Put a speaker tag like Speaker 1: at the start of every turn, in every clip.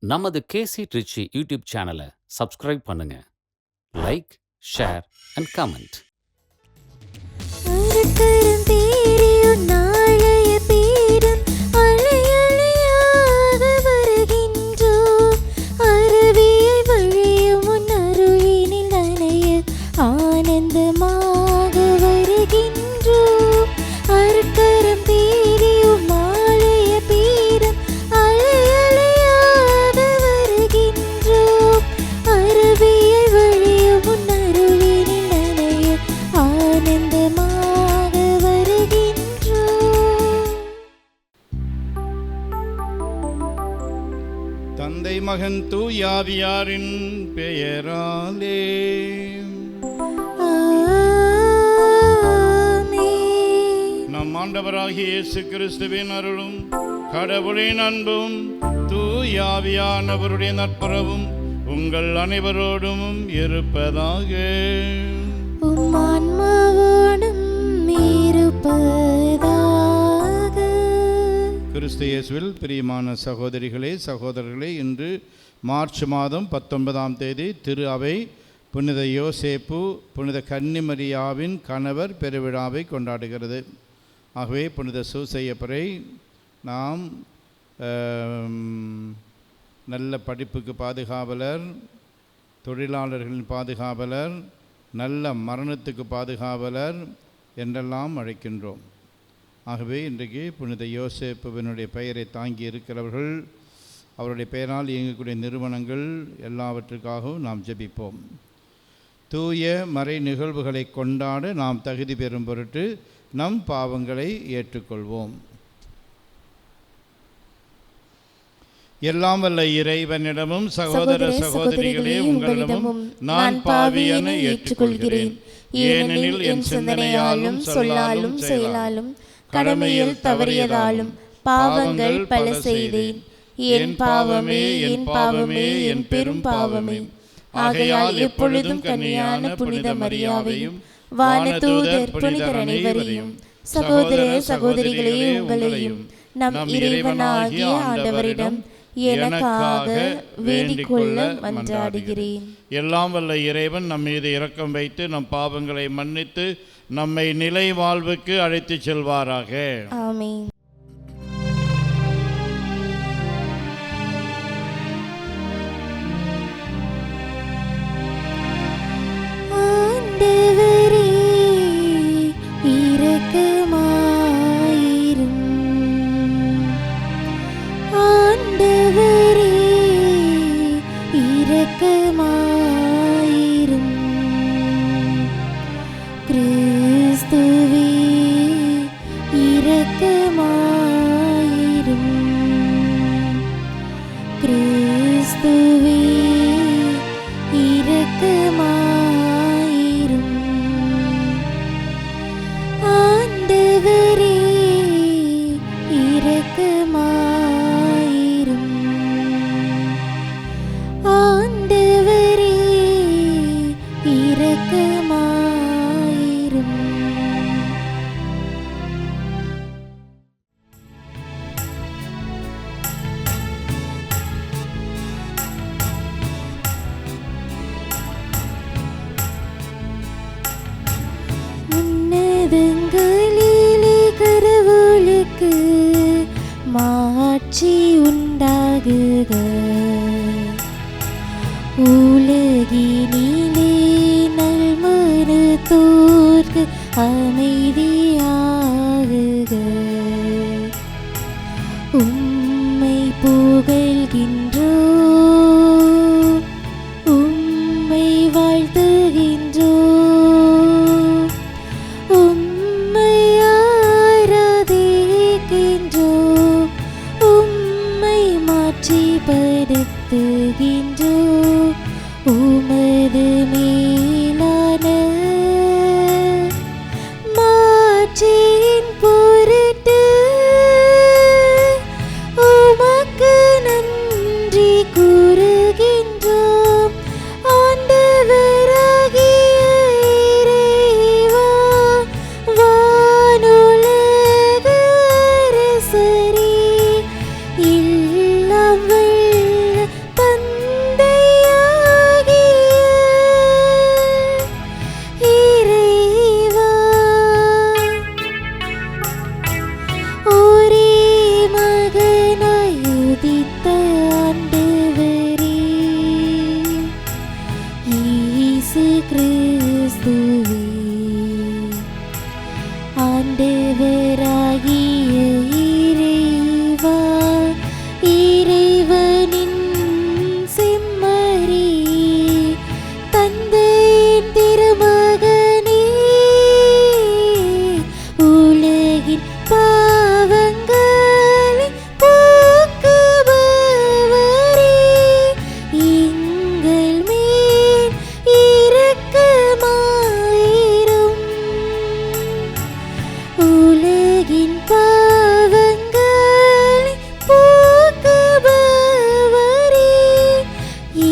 Speaker 1: நமது KC Trichy YouTube சேனலை subscribe பண்ணுங்க. Like, share and comment.
Speaker 2: அருட்கரம் தேறியும் நாளைய பேரும் அலையலையாக வருகின்றோம். அருவியை வழியும் உன் அருளினில் நனைய ஆனந்தமாக வருகின்றோம். அருட்கரம் தேறியும் நாளைய பேரும் அலையலையாக வருகின்றோம். அருவியை வழியும் உன் அருளினில் நனைய ஆனந்தமாக வருகின்றோம்.
Speaker 3: தந்தை மகன் தூயாவியாரின் பெயராலே
Speaker 2: ஆமென்.
Speaker 3: நம் ஆண்டவராகிய இயேசு கிறிஸ்துவின் அருளும் கடவுளின் அன்பும் தூயாவியானவருடைய நட்புறவும் உங்கள் அனைவரோடும் இருப்பதாக.
Speaker 2: உம் ஆன்மாவோடும் இருப்பதாக.
Speaker 3: கிறிஸ்து இயேசுவில் பிரியமான சகோதரிகளே சகோதரர்களே, இன்று மார்ச் மாதம் 19ஆம் தேதி திரு அவை புனித யோசேப்பு புனித கன்னிமரியாவின் கணவர் பெருவிழாவை கொண்டாடுகிறது. ஆகவே புனித சூசையப்பரை நாம் நல்ல படிப்புக்கு பாதுகாவலர், தொழிலாளர்களின் பாதுகாவலர், நல்ல மரணத்துக்கு பாதுகாவலர் என்றெல்லாம் அழைக்கின்றோம். ஆகவே இன்றைக்கு புனித யோசேப்புவினுடைய பெயரை தாங்கி இருக்கிறவர்கள், அவருடைய பெயரால் இயங்கக்கூடிய நிறுவனங்கள் எல்லாவற்றுக்காகவும் நாம் ஜெபிப்போம். தூய மறை நிகழ்வுகளை கொண்டாட நாம் தகுதி பெறும் பொருட்டு நம் பாவங்களை ஏற்றுக்கொள்வோம். எல்லாம் வல்ல இறைவனிடமும் சகோதர சகோதரிகளே உங்களிடமும் நான் பாவி என ஏற்றுக்கொள்கிறேன். ஏனெனில் என் சிந்தனையாலும் சொல்லாலும் செயலாலும் கடமையில் தவறியதாலும் பாவங்கள் பல செய்தேன். என் பாவமே என் பாவமே என் பெரும் பாவமே. ஆகையால் எப்பொழுதும் கன்னியான புனித மரியாவையும் வானதூதர் புனிதர் அனைவரையும் சகோதர சகோதரிகளே உங்களையும் நம் இறைவனாகிய ஆண்டவரிடம் எனக்காக வேண்டிக் கொள்ள மன்றாடுகிறேன். எல்லாம் வல்ல இறைவன் நம் மீது இரக்கம் வைத்து நம் பாவங்களை மன்னித்து நம்மை நிலை வாழ்வுக்கு அழைத்து செல்வாராக.
Speaker 2: ஆமென். ஆண்டவரே இரக்கமாயிரும். ஆண்டவரே இரக்கமாயிரும். கிறிஸ்துவே இரக்கமாயிரும். உதித்த ஆண்டவரே, இயேசு கிறிஸ்துவே, ஆண்டவராகிய இறைவா, இறைவனின் செம்மறி, தந்தையின் திருமகனே, உலகின் பாவங்களை போக்குபவரே, எங்கள் மேல் இரக்கமாயிரும். உலகின் பாவங்களை போக்குபவரே,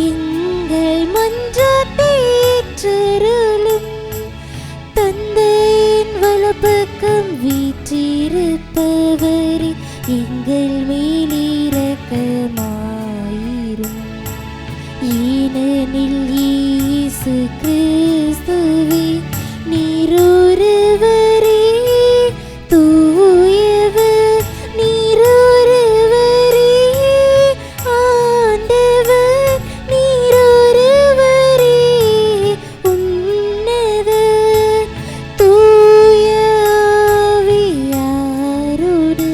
Speaker 2: எங்கள் மன்றாட்டை ஏற்றருளும். தந்தையின் வலப்பக்கம் வீற்றிருப்பவரே, எங்கள் மேல் இரக்கமாயிரும். ஏனெனில் இயேசு கிறிஸ்துவே, நீர் ஒருவரே தூயவர், நீர் ஒருவரே ஆண்டவர், நீர் ஒருவரே உன்னதர். தூய ஆவியாரோடு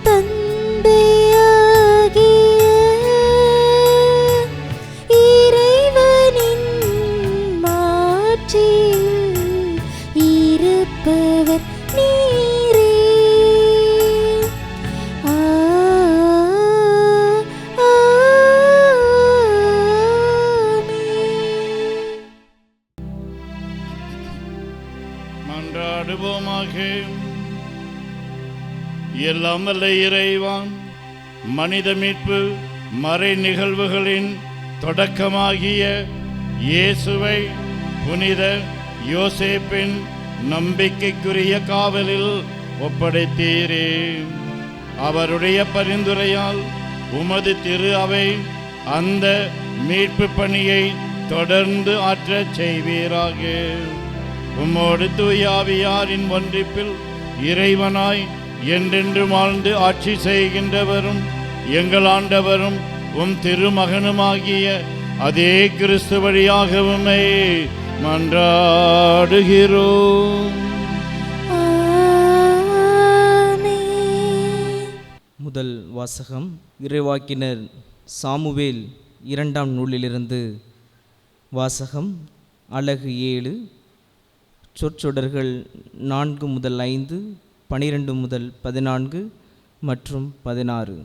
Speaker 2: தந்தையாகிய இறைவனின் மாட்சியில் இருப்பவர் நீரே. ஆமென்.
Speaker 3: மன்றாடுவோமாக. எல்லாம் வல்ல இறைவன் மனித மீட்பு மறை நிகழ்வுகளின் தொடக்கமாகிய இயேசுவை புனித யோசேப்பின் நம்பிக்கைக்குரிய காவலில் ஒப்படைத்தீரே. அவருடைய பரிந்துரையால் உமது திரு அவை அந்த மீட்பு பணியை தொடர்ந்து ஆற்றச் செய்வீராக. உம்மோடு தூயாவியாரின் ஒன்றிப்பில் இறைவனாய் என்றென்று வாழ்ந்து ஆட்சி செய்கின்றவரும் எங்கள் ஆண்டவரும் உம் திருமகனுமாகிய அதே கிறிஸ்து வழியாக உம்மை மன்றாடுகிறோம்.
Speaker 2: ஆமென்.
Speaker 4: முதல் வாசகம் இறைவாக்கினர் சாமுவேல் 2ஆம் நூலிலிருந்து வாசகம். அலகு 7, சொற்றொடர்கள் 4 முதல் 5, 12 முதல் 14 மற்றும் 16.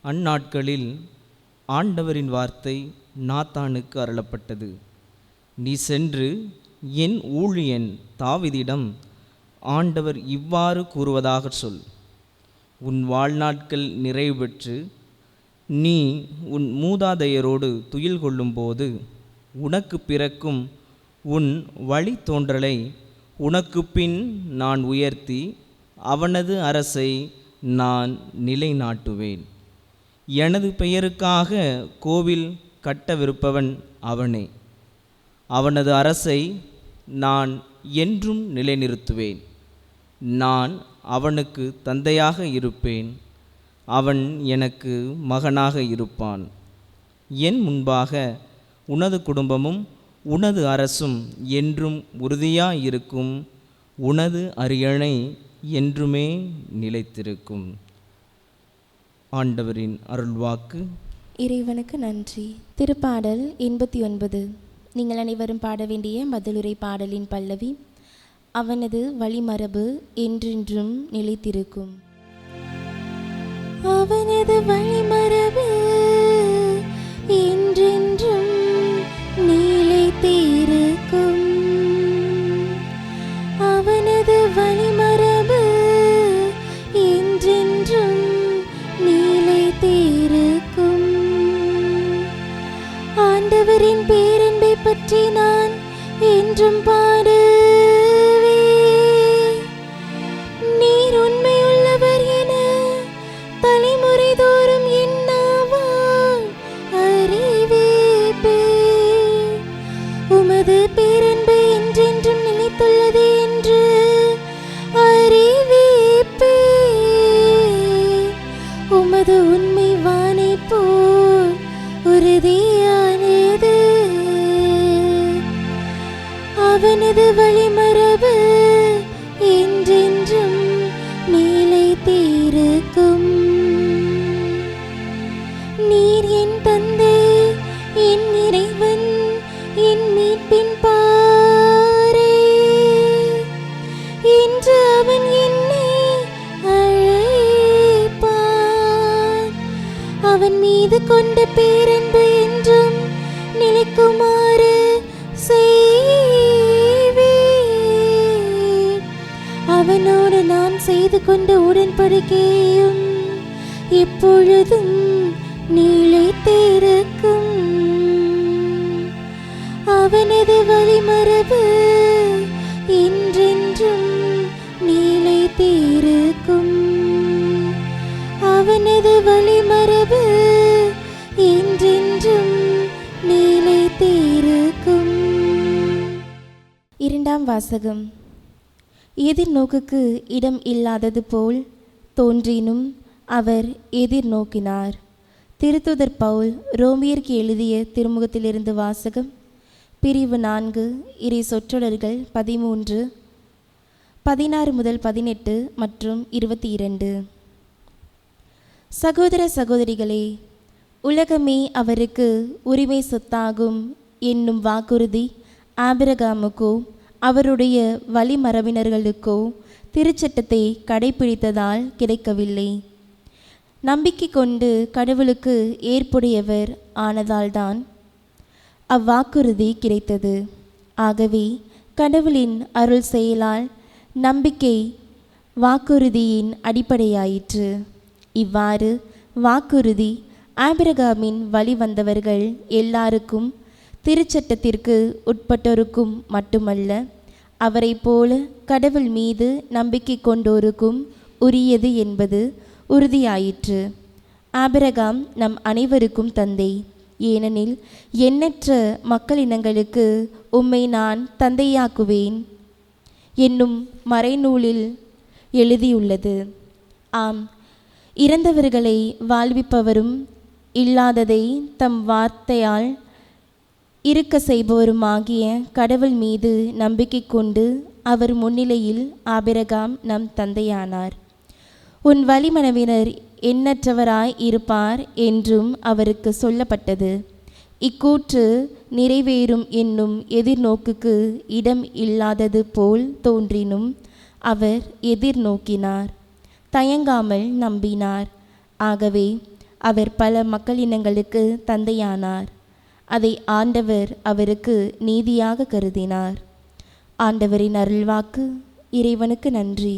Speaker 4: அந்நாட்களில் ஆண்டவரின் வார்த்தை நாத்தானுக்கு அருளப்பட்டது. நீ சென்று என் ஊழியன் தாவீதிடம் ஆண்டவர் இவ்வாறு கூறுவதாக சொல். உன் வாழ்நாட்கள் நிறைவு பெற்று நீ உன் மூதாதையரோடு துயில் கொள்ளும்போது உனக்கு பிறக்கும் உன் வழித்தோன்றலை உனக்கு பின் நான் உயர்த்தி அவனது அரசை நான் நிலைநாட்டுவேன். எனது பெயருக்காக கோவில் கட்டவிருப்பவன் அவனே. அவனது அரசை நான் என்றும் நிலைநிறுத்துவேன். நான் அவனுக்கு தந்தையாக இருப்பேன், அவன் எனக்கு மகனாக இருப்பான். என் முன்பாக உனது குடும்பமும் உனது அரசும் என்றும் உறுதியாயிருக்கும். உனது அரியணை என்றுமே நிலைத்திருக்கும். ஆண்டவரின் அருள்வாக்கு.
Speaker 2: இறைவனுக்கு நன்றி. திருப்பாடல் 89. நீங்கள் அனைவரும் பாட வேண்டிய பதிலுரை பாடலின் பல்லவி. அவனது வழிமரபு என்றென்றும் நிலைத்திருக்கும். அவனது வழிமரபு என்றென்றும் நிலைத்திருக்கும். அவனது வழிமரபு என்றென்றும் நிலைத்திருக்கும். ஆண்டவரின் பேரன்பை பற்றி நான் என்றும் பாடுவேன். நீர் உண்மையுள்ளவர் என தலைமுறை தோறும் என் செய்து கொண்ட உடன்படிக்கையும் எப்பொழுதும் நிலைத்திருக்கும். அவனது வழிமரபு என்றென்றும் நிலைத்திருக்கும். அவனது வழிமரபு என்றென்றும் நிலைத்திருக்கும். இரண்டாம் வாசகம். எதிர்நோக்குக்கு இடம் இல்லாதது போல் தோன்றினும் அவர் எதிர்நோக்கினார். திருத்துதர் பவுல் ரோமியருக்கு எழுதிய திருமுகத்திலிருந்து வாசகம். பிரிவு 4 இறை சொற்றொடர்கள் 13, 16 முதல் 18 மற்றும் 22. சகோதர சகோதரிகளே, உலகமே அவருக்கு உரிமை சொத்தாகும் என்னும் வாக்குறுதி ஆபிரகாமுக்கோ அவருடைய வழிமரபினர்களுக்கோ திருச்சட்டத்தை கடைபிடித்ததால் கிடைக்கவில்லை. நம்பிக்கை கொண்டு கடவுளுக்கு ஏற்புடையவர் ஆனதால்தான் அவ்வாக்குறுதி கிடைத்தது. ஆகவே கடவுளின் அருள் செயலால் நம்பிக்கை வாக்குறுதியின் அடிப்படையாயிற்று. இவ்வாறு வாக்குறுதி ஆபிரகாமின் வழி வந்தவர்கள் எல்லாருக்கும், திருச்சட்டத்திற்கு உட்பட்டோருக்கும் மட்டுமல்ல, அவரை போல கடவுள் மீது நம்பிக்கை கொண்டோருக்கும் உரியது என்பது உறுதியாயிற்று. ஆபிரகாம் நம் அனைவருக்கும் தந்தை. ஏனெனில் எண்ணற்ற மக்களினங்களுக்கு உம்மை நான் தந்தையாக்குவேன் என்னும் மறைநூலில் எழுதியுள்ளது. ஆம், இறந்தவர்களை வாழ்விப்பவரும் இல்லாததை தம் வார்த்தையால் இருக்க செய்பவருமாகிய கடவுள் மீது நம்பிக்கை கொண்டு அவர் முன்னிலையில் ஆபிரகாம் நம் தந்தையானார். உன் வழிமரபினர் எண்ணற்றவராய் இருப்பார் என்றும் அவருக்கு சொல்லப்பட்டது. இக்கூற்று நிறைவேறும் என்னும் எதிர்நோக்குக்கு இடம் இல்லாதது போல் தோன்றினும் அவர் எதிர்நோக்கினார், தயங்காமல் நம்பினார். ஆகவே அவர் பல மக்களினங்களுக்கு தந்தையானார். அதை ஆண்டவர் அவருக்கு நீதியாக கருதினார். ஆண்டவரின் அருள்வாக்கு. இறைவனுக்கு நன்றி.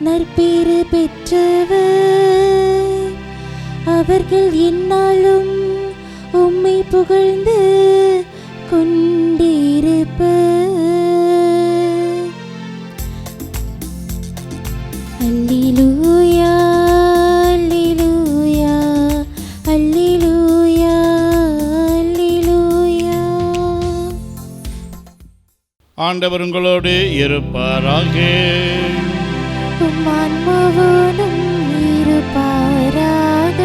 Speaker 2: நற்பேறு பெற்றவர், அவர்கள் எந்நாளும் உம்மை புகழ்ந்து கொண்டிருப்பர். அல்லேலூயா, அல்லேலூயா, அல்லேலூயா, அல்லேலூயா.
Speaker 3: ஆண்டவர் உங்களோடு இருப்பாராக.
Speaker 2: உம் ஆன்மாவோடும் இருப்பாராக.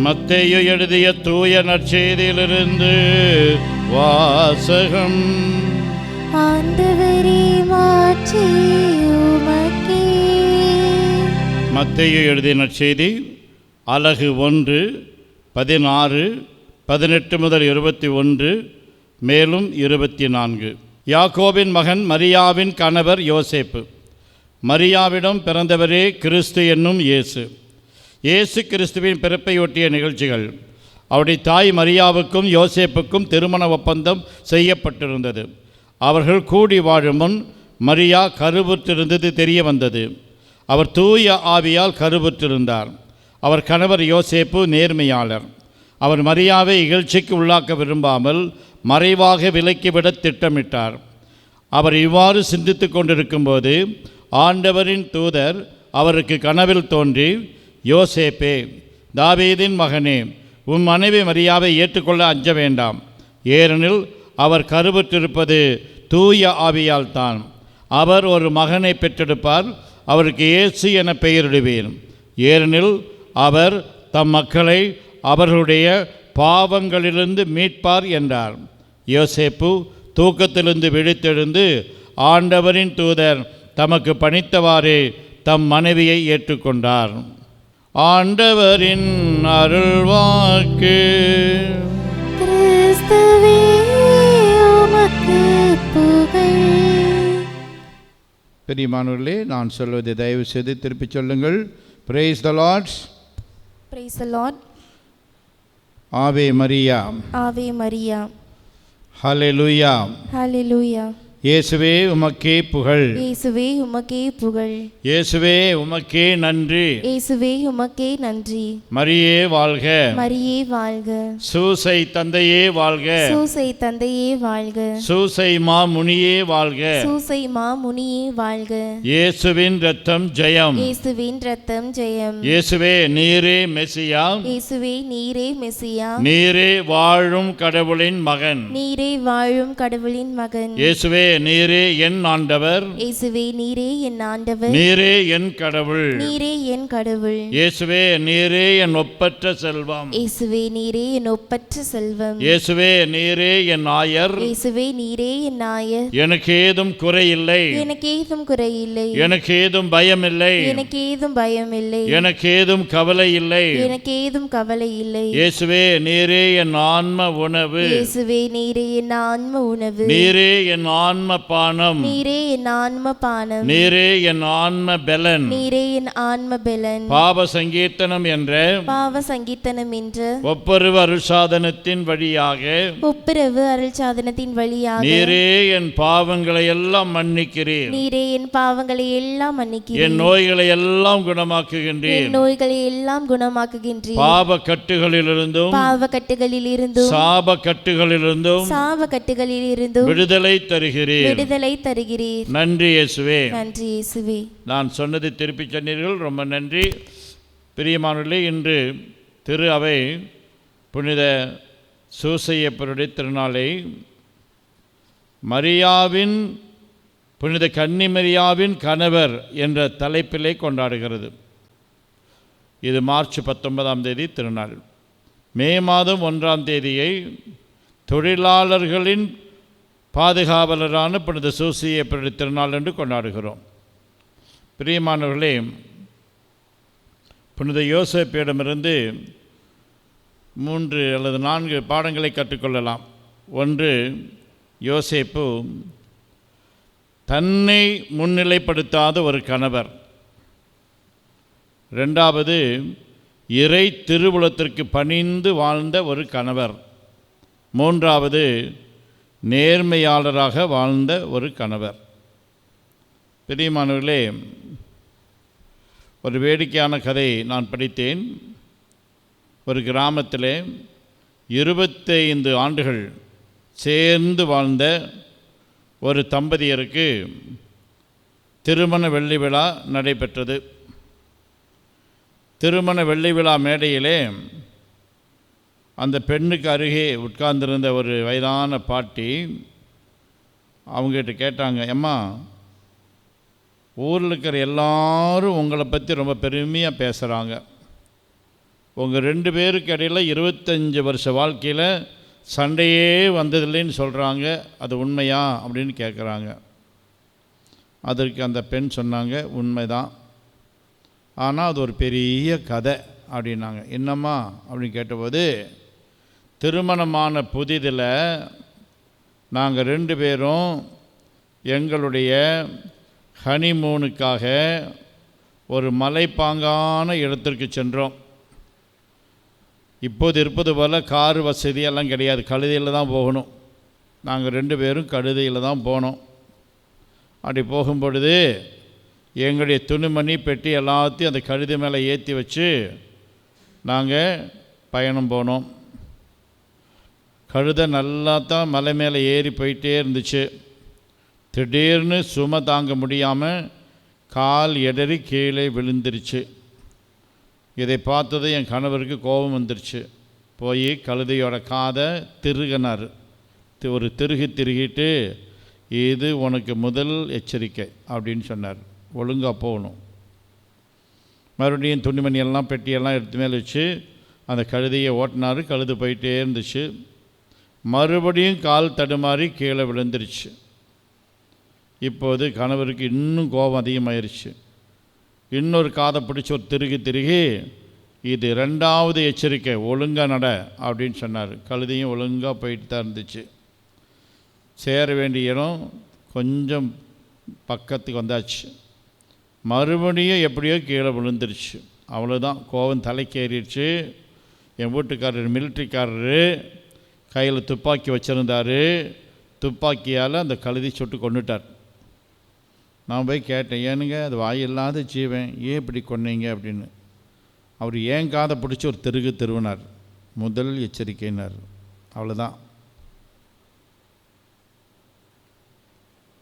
Speaker 3: மத்தேயு எழுதிய தூய நற்செய்தியிலிருந்து வாசகம்.
Speaker 2: ஆண்டவரே, மாட்சி உமக்கே.
Speaker 3: மத்தேயு எழுதிய நற்செய்தி அலகு 1, 16, 18 முதல் 21, மேலும் 24. யாக்கோபின் மகன் மரியாவின் கணவர் யோசேப்பு. மரியாவிடம் பிறந்தவரே கிறிஸ்து என்னும் இயேசு. இயேசு கிறிஸ்துவின் பிறப்பையொட்டிய நிகழ்ச்சிகள். அவருடைய தாய் மரியாவுக்கும் யோசேப்புக்கும் திருமண ஒப்பந்தம் செய்யப்பட்டிருந்தது. அவர்கள் கூடி வாழும் முன் மரியா கருவுற்றிருந்தது தெரிய வந்தது. அவர் தூய ஆவியால் கருவுற்றிருந்தார். அவர் கணவர் யோசேப்பு நேர்மையாளர். அவர் மரியாவை இகழ்ச்சிக்கு உள்ளாக்க விரும்பாமல் மறைவாக விலக்கிவிட திட்டமிட்டார். அவர் இவ்வாறு சிந்தித்து கொண்டிருக்கும்போது ஆண்டவரின் தூதர் அவருக்கு கனவில் தோன்றி, யோசேப்பே, தாவீதின் மகனே, உன் மனைவி மரியாவை ஏற்றுக்கொள்ள அஞ்ச வேண்டாம். ஏனெனில் அவர் கருவுற்றிருப்பது தூய ஆவியால் தான். அவர் ஒரு மகனை பெற்றெடுப்பார், அவருக்கு இயேசு என பெயரிடுவேன். ஏனெனில் அவர் தம் மக்களை அவர்களுடைய பாவங்களிலிருந்து மீட்பார் என்றார். யோசேப்பு தூக்கத்திலிருந்து விழித்தெழுந்து ஆண்டவரின் தூதர் தமக்கு பணித்தவாறே தம் மனைவியை ஏற்றுக்கொண்டார். ஆண்டவரின் அருள்வாக்கு.
Speaker 2: கிறிஸ்துவே உமக்கு புகழ்.
Speaker 3: பெரியமானவர்களே, நான் சொல்வதை தயவு செய்து திருப்பிச் சொல்லுங்கள். Praise the Lord.
Speaker 2: Praise the Lord.
Speaker 3: ஆவே மரியா.
Speaker 2: ஆவே மரியா.
Speaker 3: ஹல்லேலூயா.
Speaker 2: ஹல்லேலூயா.
Speaker 3: இயேசுவே உமக்கே புகழ்.
Speaker 2: இயேசுவே உமக்கே புகழ்.
Speaker 3: இயேசுவே உமக்கே நன்றி.
Speaker 2: இயேசுவே உமக்கே நன்றி.
Speaker 3: மரியே வாழ்க.
Speaker 2: மரியே வாழ்க.
Speaker 3: சூசை தந்தையே வாழ்க.
Speaker 2: சூசை தந்தையே வாழ்க.
Speaker 3: சூசை மா முனியே வாழ்க.
Speaker 2: சூசை மா முனியே வாழ்க.
Speaker 3: இயேசுவின் இரத்தம் ஜெயம்.
Speaker 2: இயேசுவின் இரத்தம் ஜெயம்.
Speaker 3: இயேசுவே நீரே மெசியா.
Speaker 2: இயேசுவே நீரே மெசியா.
Speaker 3: நீரே வாழும் கடவுளின் மகன்.
Speaker 2: நீரே வாழும் கடவுளின் மகன்.
Speaker 3: இயேசுவே நீரே என் ஆண்டவர்.
Speaker 2: இயேசுவே நீரே என் ஆண்டவர்.
Speaker 3: நீரே என் கடவுள்.
Speaker 2: நீரே என் கடவுள்.
Speaker 3: இயேசுவே நீரே என் ஒப்பற்ற செல்வம்.
Speaker 2: இயேசுவே நீரே என் ஒப்பற்ற செல்வம்.
Speaker 3: இயேசுவே நீரே என் ஆயர்.
Speaker 2: இயேசுவே நீரே என் ஆயர்.
Speaker 3: எனக்கு ஏதும் குறையில்லை.
Speaker 2: எனக்கு ஏதும் குறையில்லை.
Speaker 3: எனக்கு ஏதும் பயம் இல்லை.
Speaker 2: எனக்கு ஏதும் பயம் இல்லை.
Speaker 3: எனக்கு ஏதும் கவலை இல்லை.
Speaker 2: எனக்கு ஏதும் கவலை இல்லை.
Speaker 3: இயேசுவே நீரே என் ஆன்ம உணவு.
Speaker 2: இயேசுவே நீரே என் ஆன்ம உணவு.
Speaker 3: நீரே என் ஆன்ம பானம்.
Speaker 2: நீரே என் ஆன்ம பானம்.
Speaker 3: நீரே என் ஆன்ம பெலன்.
Speaker 2: நீரே என் ஆன்ம பெலன்.
Speaker 3: பாவ சங்கீர்த்தனம் என்ற
Speaker 2: பாவ சங்கீர்த்தனம் என்ற
Speaker 3: ஒப்புரவு அருள்சாதனத்தின் வழியாக
Speaker 2: ஒப்புரவு அருள் சாதனத்தின் வழியாக
Speaker 3: நீரே என் பாவங்களை எல்லாம் மன்னிக்கிறீர்.
Speaker 2: நீரே என் பாவங்களை எல்லாம் மன்னிக்கிறீர்.
Speaker 3: என் நோய்களை எல்லாம் குணமாக்குகின்றீர்.
Speaker 2: என் நோய்களை எல்லாம் குணமாக்குகின்றீர்.
Speaker 3: பாவ கட்டுகளிலிருந்தும்
Speaker 2: பாவ கட்டுகளில் இருந்தும்
Speaker 3: சாப கட்டுகளிலிருந்தும்
Speaker 2: சாப கட்டுகளில் இருந்தும்
Speaker 3: விடுதலை தருகிறீர்.
Speaker 2: விடுதலை தருகிறீர்.
Speaker 3: நன்றி இயேசுவே.
Speaker 2: நன்றி இயேசுவே.
Speaker 3: நான் சொன்னதை திருப்பி சொன்னீர்கள், ரொம்ப நன்றி. பிரியமானவர்களே, இன்று திரு அவை புனித சூசையப்பருடைய திருநாளை மரியாவின் புனித கன்னிமரியாவின் கணவர் என்ற தலைப்பிலே கொண்டாடுகிறது. இது மார்ச் 19 திருநாள். மே மாதம் 1 தொழிலாளர்களின் பாதுகாவலரான புனித சூசையப்பருடைய திருநாள் என்று கொண்டாடுகிறோம். பிரியமானவர்களே, புனித யோசேப்பிடமிருந்து 3 அல்லது 4 பாடங்களை கற்றுக்கொள்ளலாம். ஒன்று, யோசேப்பு தன்னை முன்னிலைப்படுத்தாத ஒரு கணவர். 2வது, இறை திருவுளத்திற்கு பணிந்து வாழ்ந்த ஒரு கணவர். 3வது, நேர்மையாளராக வாழ்ந்த ஒரு கணவர். பிரியமானவர்களே, ஒரு வேடிக்கையான கதை நான் படித்தேன். ஒரு கிராமத்தில் 25 ஆண்டுகள் சேர்ந்து வாழ்ந்த ஒரு தம்பதியருக்கு திருமண வெள்ளி விழா நடைபெற்றது. திருமண வெள்ளி விழா மேடையிலே அந்த பெண்ணுக்கு அருகே உட்கார்ந்திருந்த ஒரு வயதான பாட்டி அவங்ககிட்ட கேட்டாங்க, அம்மா, ஊரில் இருக்கிற எல்லாரும் உங்களை பற்றி ரொம்ப பெருமையாக பேசுகிறாங்க. உங்கள் 2 பேருக்கு இடையில் 25 வருஷ வாழ்க்கையில் சண்டையே வந்ததில்லைன்னு சொல்கிறாங்க, அது உண்மையா அப்படின்னு கேட்குறாங்க. அதற்கு அந்த பெண் சொன்னாங்க, உண்மைதான், ஆனால் அது ஒரு பெரிய கதை அப்படின்னாங்க. என்னம்மா அப்படின்னு கேட்டபோது, திருமணமான புதிதில் நாங்கள் 2 பேரும் எங்களுடைய ஹனிமூனுக்காக ஒரு மலைப்பாங்கான இடத்திற்கு சென்றோம். இப்போது இருப்பது போல் கார் வசதியெல்லாம் கிடையாது, கழுதையில் தான் போகணும். நாங்கள் 2 பேரும் கழுதையில் தான் போனோம். அப்படி போகும்பொழுது எங்களுடைய துணிமணி பெட்டி எல்லாத்தையும் அந்த கழுதை மேலே ஏற்றி வச்சு நாங்கள் பயணம் போனோம். கழுதை நல்லா தான் மலை மேலே ஏறி போயிட்டே இருந்துச்சு. திடீர்னு சுமை தாங்க முடியாமல் கால் இடறி கீழே விழுந்துருச்சு. இதை பார்த்தது என் கணவருக்கு கோபம் வந்துருச்சு. போய் கழுதையோட காதை திருகினார். ஒரு திருகிட்டு, இது உனக்கு முதல் எச்சரிக்கை அப்படின்னு சொன்னார். ஒழுங்காக போகணும். மறுபடியும் துணிமணி எல்லாம் பெட்டியெல்லாம் எடுத்து மேலே வச்சு அந்த கழுதையை ஓட்டினார். கழுது போயிட்டே இருந்துச்சு. மறுபடியும் கால் தடுமாறி கீழே விழுந்துருச்சு. இப்போது கணவருக்கு இன்னும் கோபம் அதிகமாயிருச்சு. இன்னொரு காதை பிடிச்சி ஒரு திருகி இது 2வது எச்சரிக்கை, ஒழுங்காக நட அப்படின்னு சொன்னார். கழுதையும் ஒழுங்காக போயிட்டு தான் இருந்துச்சு. சேர வேண்டிய இடம் கொஞ்சம் பக்கத்துக்கு வந்தாச்சு. மறுபடியும் எப்படியோ கீழே விழுந்துருச்சு. அவ்வளோதான், கோபம் தலைக்கேறிடுச்சு. என் வீட்டுக்காரர் மிலிட்ரிக்காரரு கையில் துப்பாக்கி வச்சுருந்தார். துப்பாக்கியால் அந்த கழுதை சுட்டு கொண்டுட்டார். நான் போய் கேட்டேன், ஏனுங்க அது வாயில்லாத ஜீவன், ஏன் இப்படி கொன்னீங்க அப்படின்னு. அவர் ஏன் காதை பிடிச்சி ஒரு திருவினார். முதல் எச்சரிக்கைனார். அவ்வளோதான்.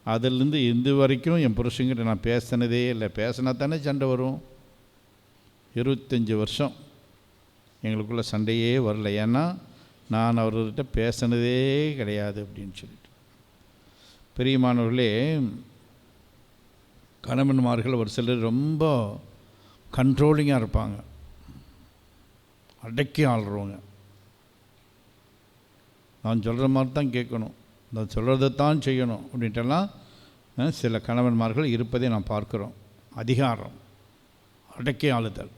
Speaker 3: அதிலிருந்து இந்த வரைக்கும் என் புருஷங்கிட்ட நான் பேசினதே இல்லை. பேசினா தானே சண்டை வரும். 25 வருஷம் எங்களுக்குள்ள சண்டையே வரல. ஏன்னா நான் அவர்கிட்ட பேசினதே கிடையாது அப்படின்னு சொல்லிட்டு. பிரியமானவர்களே, கணவன்மார்கள் ஒரு சிலர் ரொம்ப கண்ட்ரோலிங்காக இருப்பாங்க, அடக்கி ஆள்றவங்க. நான் சொல்கிற மாதிரி தான் கேட்கணும், நான் சொல்கிறதைத்தான் செய்யணும் அப்படின்ட்டுலாம் சில கணவன்மார்கள் இருப்பதை நாம் பார்க்குறோம். அதிகாரம், அடக்கி ஆளுதல்.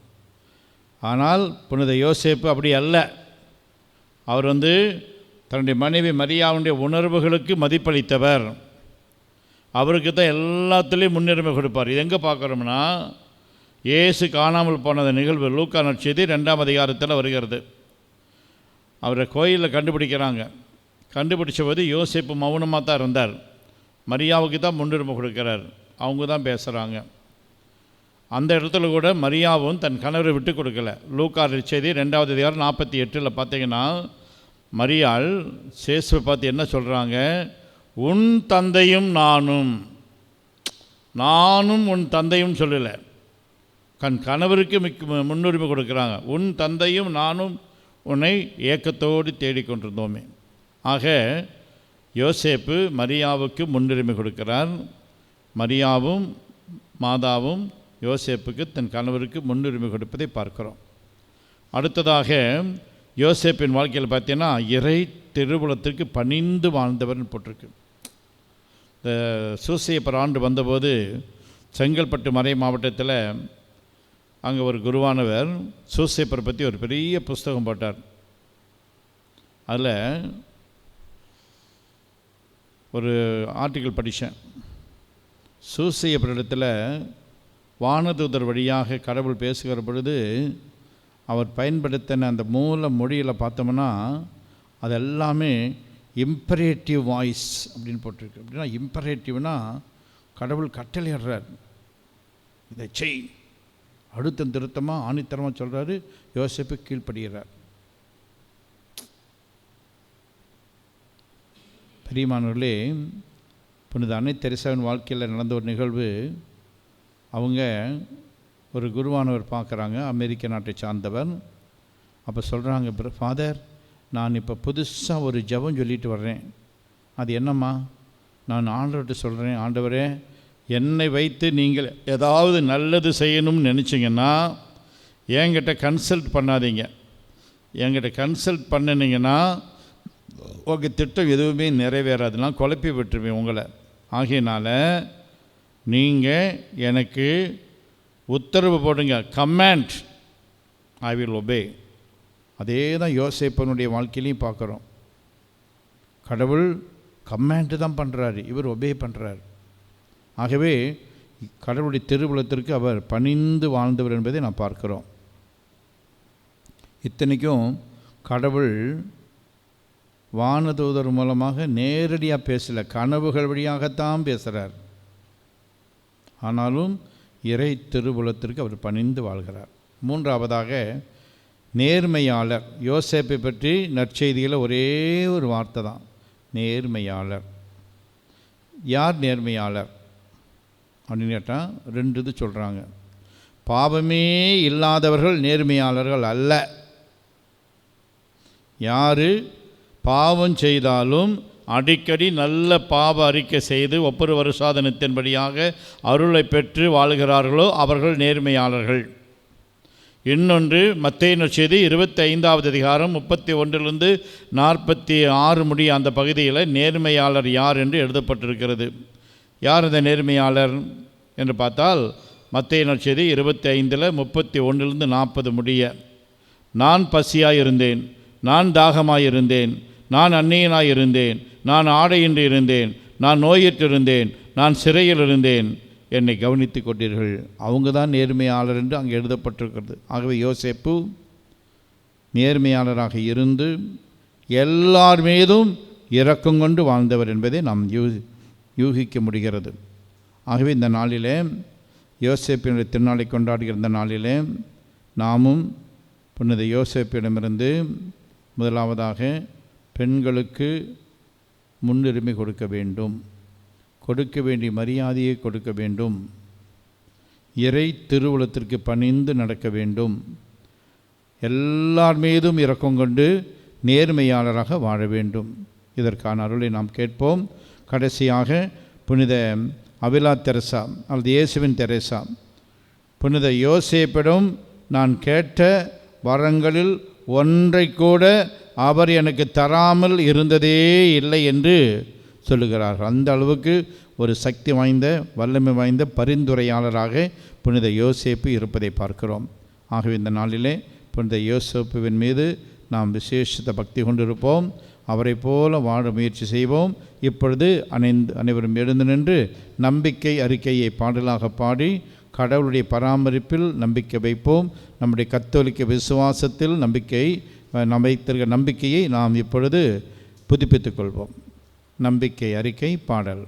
Speaker 3: ஆனால் புனித யோசேப்பு அப்படி அல்ல. அவர் தன்னுடைய மனைவி மரியாவுடைய உணர்வுகளுக்கு மதிப்பளித்தவர். அவருக்கு தான் எல்லாத்துலேயும் முன்னுரிமை கொடுப்பார். இது எங்கே பார்க்குறோம்னா, இயேசு காணாமல் போனது நிகழ்வு லூக்கா நற்செய்தி 2ஆம் அதிகாரத்தில் வருகிறது. அவரை கோயிலில் கண்டுபிடிக்கிறாங்க. கண்டுபிடிச்ச போது யோசேப்பு மௌனமாக தான் இருந்தார். மரியாவுக்கு தான் முன்னுரிமை கொடுக்கிறார். அவங்க தான் பேசுகிறாங்க. அந்த இடத்துல கூட மரியாவும் தன் கணவரை விட்டு கொடுக்கல. லூக்கா நற்செய்தி 2ஆவது அதிகாரம் 48 பார்த்தீங்கன்னா, மரியாள் சேசுவை பார்த்து என்ன சொல்கிறாங்க, உன் தந்தையும் நானும் உன் தந்தையும் சொல்லலை, கணவருக்கு முன்னுரிமை கொடுக்குறாங்க. உன் தந்தையும் நானும் உன்னை ஏக்கத்தோடு தேடிக்கொண்டிருந்தோமே. ஆக யோசேப்பு மரியாவுக்கு முன்னுரிமை கொடுக்கிறார். மரியாவும் மாதாவும் யோசேப்புக்கு தன் கணவருக்கு முன்னுரிமை கொடுப்பதை பார்க்கிறோம். அடுத்ததாக யோசேப்பின் வாழ்க்கையில் பார்த்தீங்கன்னா, இறை திருவுளத்திற்கு பணிந்து வாழ்ந்தவர்னு போட்டிருக்கு. இந்த சூசையப்பர் ஆண்டு வந்தபோது செங்கல்பட்டு மறை மாவட்டத்தில் அங்கே ஒரு குருவானவர் சூசையப்பரை பற்றி ஒரு பெரிய புஸ்தகம் போட்டார். அதில் ஒரு ஆர்டிக்கிள் படித்தேன். சூசையப்பரிடத்தில் வானதூதர் வழியாக கடவுள் பேசுகிற பொழுது அவர் பயன்படுத்தின அந்த மூல மொழியில் பார்த்தோம்னா அது எல்லாமே இம்பரேட்டிவ் வாய்ஸ் அப்படின்னு போட்டிருக்கு. அப்படின்னா இம்பரேட்டிவ்னா கடவுள் கட்டளையிடுறார், இதை செய், அழுத்தம் திருத்தமாக ஆணித்தரமாக சொல்கிறாரு. யோசேப்பு கீழ்ப்படுகிறார். பிரியமானவர்களே, புனித அன்னை தெரேசாவின் வாழ்க்கையில் நடந்த ஒரு நிகழ்வு. அவங்க ஒரு குருவானவர் பார்க்குறாங்க, அமெரிக்க நாட்டை சார்ந்தவர். அப்போ சொல்கிறாங்க, ஃபாதர், நான் இப்போ புதுசாக ஒரு ஜெபம் சொல்லிட்டு வர்றேன். அது என்னம்மா? நான் ஆண்டவர்கிட்ட சொல்கிறேன், ஆண்டவரே, என்னை வைத்து நீங்கள் ஏதாவது நல்லது செய்யணும்னு நினச்சிங்கன்னா என்கிட்ட கன்சல்ட் பண்ணாதீங்க. என்கிட்ட கன்சல்ட் பண்ணினீங்கன்னா உங்கள் திட்டம் எதுவுமே நிறைவேறாது, நான் குழப்பி விட்டுருவேன் உங்களை. ஆகையினால நீங்கள் எனக்கு உத்தரவு போடுங்க, கமாண்ட், ஐ வில் ஒபே. அதே தான் யோசேப்பனுடைய வாழ்க்கையிலையும் பார்க்குறோம். கடவுள் கமாண்டு தான் பண்ணுறாரு, இவர் ஒபே பண்ணுறாரு. ஆகவே கடவுளுடைய திருவுளத்திற்கு அவர் பணிந்து வாழ்ந்தவர் என்பதை நாம் பார்க்கிறோம். இத்தனைக்கும் கடவுள் வானதூதர் மூலமாக நேரடியாக பேசலை, கனவுகள் வழியாகத்தான் பேசுகிறார். ஆனாலும் இறை திருவுளத்திற்கு அவர் பணிந்து வாழ்கிறார். மூன்றாவதாக நேர்மையாளர். யோசேப்பை பற்றி நற்செய்தியில் ஒரே ஒரு வார்த்தை தான், நேர்மையாளர். யார் நேர்மையாளர் அப்படின்னு கேட்டால் 2 இது சொல்கிறாங்க. பாவமே இல்லாதவர்கள் நேர்மையாளர்கள் அல்ல. யார் பாவம் செய்தாலும் அடிக்கடி நல்ல பாவ அறிக்கை செய்து ஒவ்வொரு வருஷாதனத்தின்படியாக அருளை பெற்று வாழ்கிறார்களோ அவர்கள் நேர்மையாளர்கள். இன்னொன்று மத்தேயு நற்செய்தி 25வது அதிகாரம் 31 46 முடிய அந்த பகுதியில் நேர்மையாளர் யார் என்று எழுதப்பட்டிருக்கிறது. யார் அந்த நேர்மையாளர் என்று பார்த்தால் மத்தேயு நற்செய்தி 25 31 40 முடிய, நான் பசியாயிருந்தேன், நான் தாகமாயிருந்தேன், நான் அந்நியனாயிருந்தேன், நான் ஆடையின்றி இருந்தேன், நான் நோயிற்றிருந்தேன், நான் சிறையில் இருந்தேன், என்னை கவனித்து கொண்டீர்கள். அவங்க தான் நேர்மையாளர் என்று அங்கே எழுதப்பட்டிருக்கிறது. ஆகவே யோசேப்பு நேர்மையாளராக இருந்து எல்லார் மீதும் இரக்கம் கொண்டு வாழ்ந்தவர் என்பதை நாம் யூகிக்க முடிகிறது. ஆகவே இந்த நாளிலே யோசேப்பினுடைய திருநாளை கொண்டாடுகிற இந்த நாளிலே நாமும் புனித யோசேப்பிடமிருந்து முதலாவதாக பெண்களுக்கு முன்னுரிமை கொடுக்க வேண்டும், கொடுக்க வேண்டிய மரியாதையை கொடுக்க வேண்டும், இறை திருவுளத்திற்கு பணிந்து நடக்க வேண்டும், எல்லார் மீதும் இரக்கம் கொண்டு நேர்மையாளராக வாழ வேண்டும். இதற்கான அருளை நாம் கேட்போம். கடைசியாக புனித அவிலா தெரசா அல்லது இயேசுவின் தெரேசா, புனித யோசேப்பிடம் நான் கேட்ட வரங்களில் ஒன்றை கூட அவர் எனக்கு தராமல் இருந்ததே இல்லை என்று சொல்லுகிறார்கள். அந்த அளவுக்கு ஒரு சக்தி வாய்ந்த வல்லமை வாய்ந்த பரிந்துரையாளராக புனித யோசேப்பு இருப்பதை பார்க்கிறோம். ஆகவே இந்த நாளிலே புனித யோசேப்புவின் மீது நாம் விசேஷித்த பக்தி கொண்டிருப்போம். அவரை போல வாழ முயற்சி செய்வோம். இப்பொழுது அனைவரும் எழுந்து நின்று நம்பிக்கை அறிக்கையை பாடலாக பாடி கடவுளுடைய பராமரிப்பில் நம்பிக்கை வைப்போம். நம்முடைய கத்தோலிக்க விசுவாசத்தில் நம்பிக்கையை நாம் இப்பொழுது புதுப்பித்துக் கொள்வோம். நம்பிக்கை அறிக்கை பாடல்.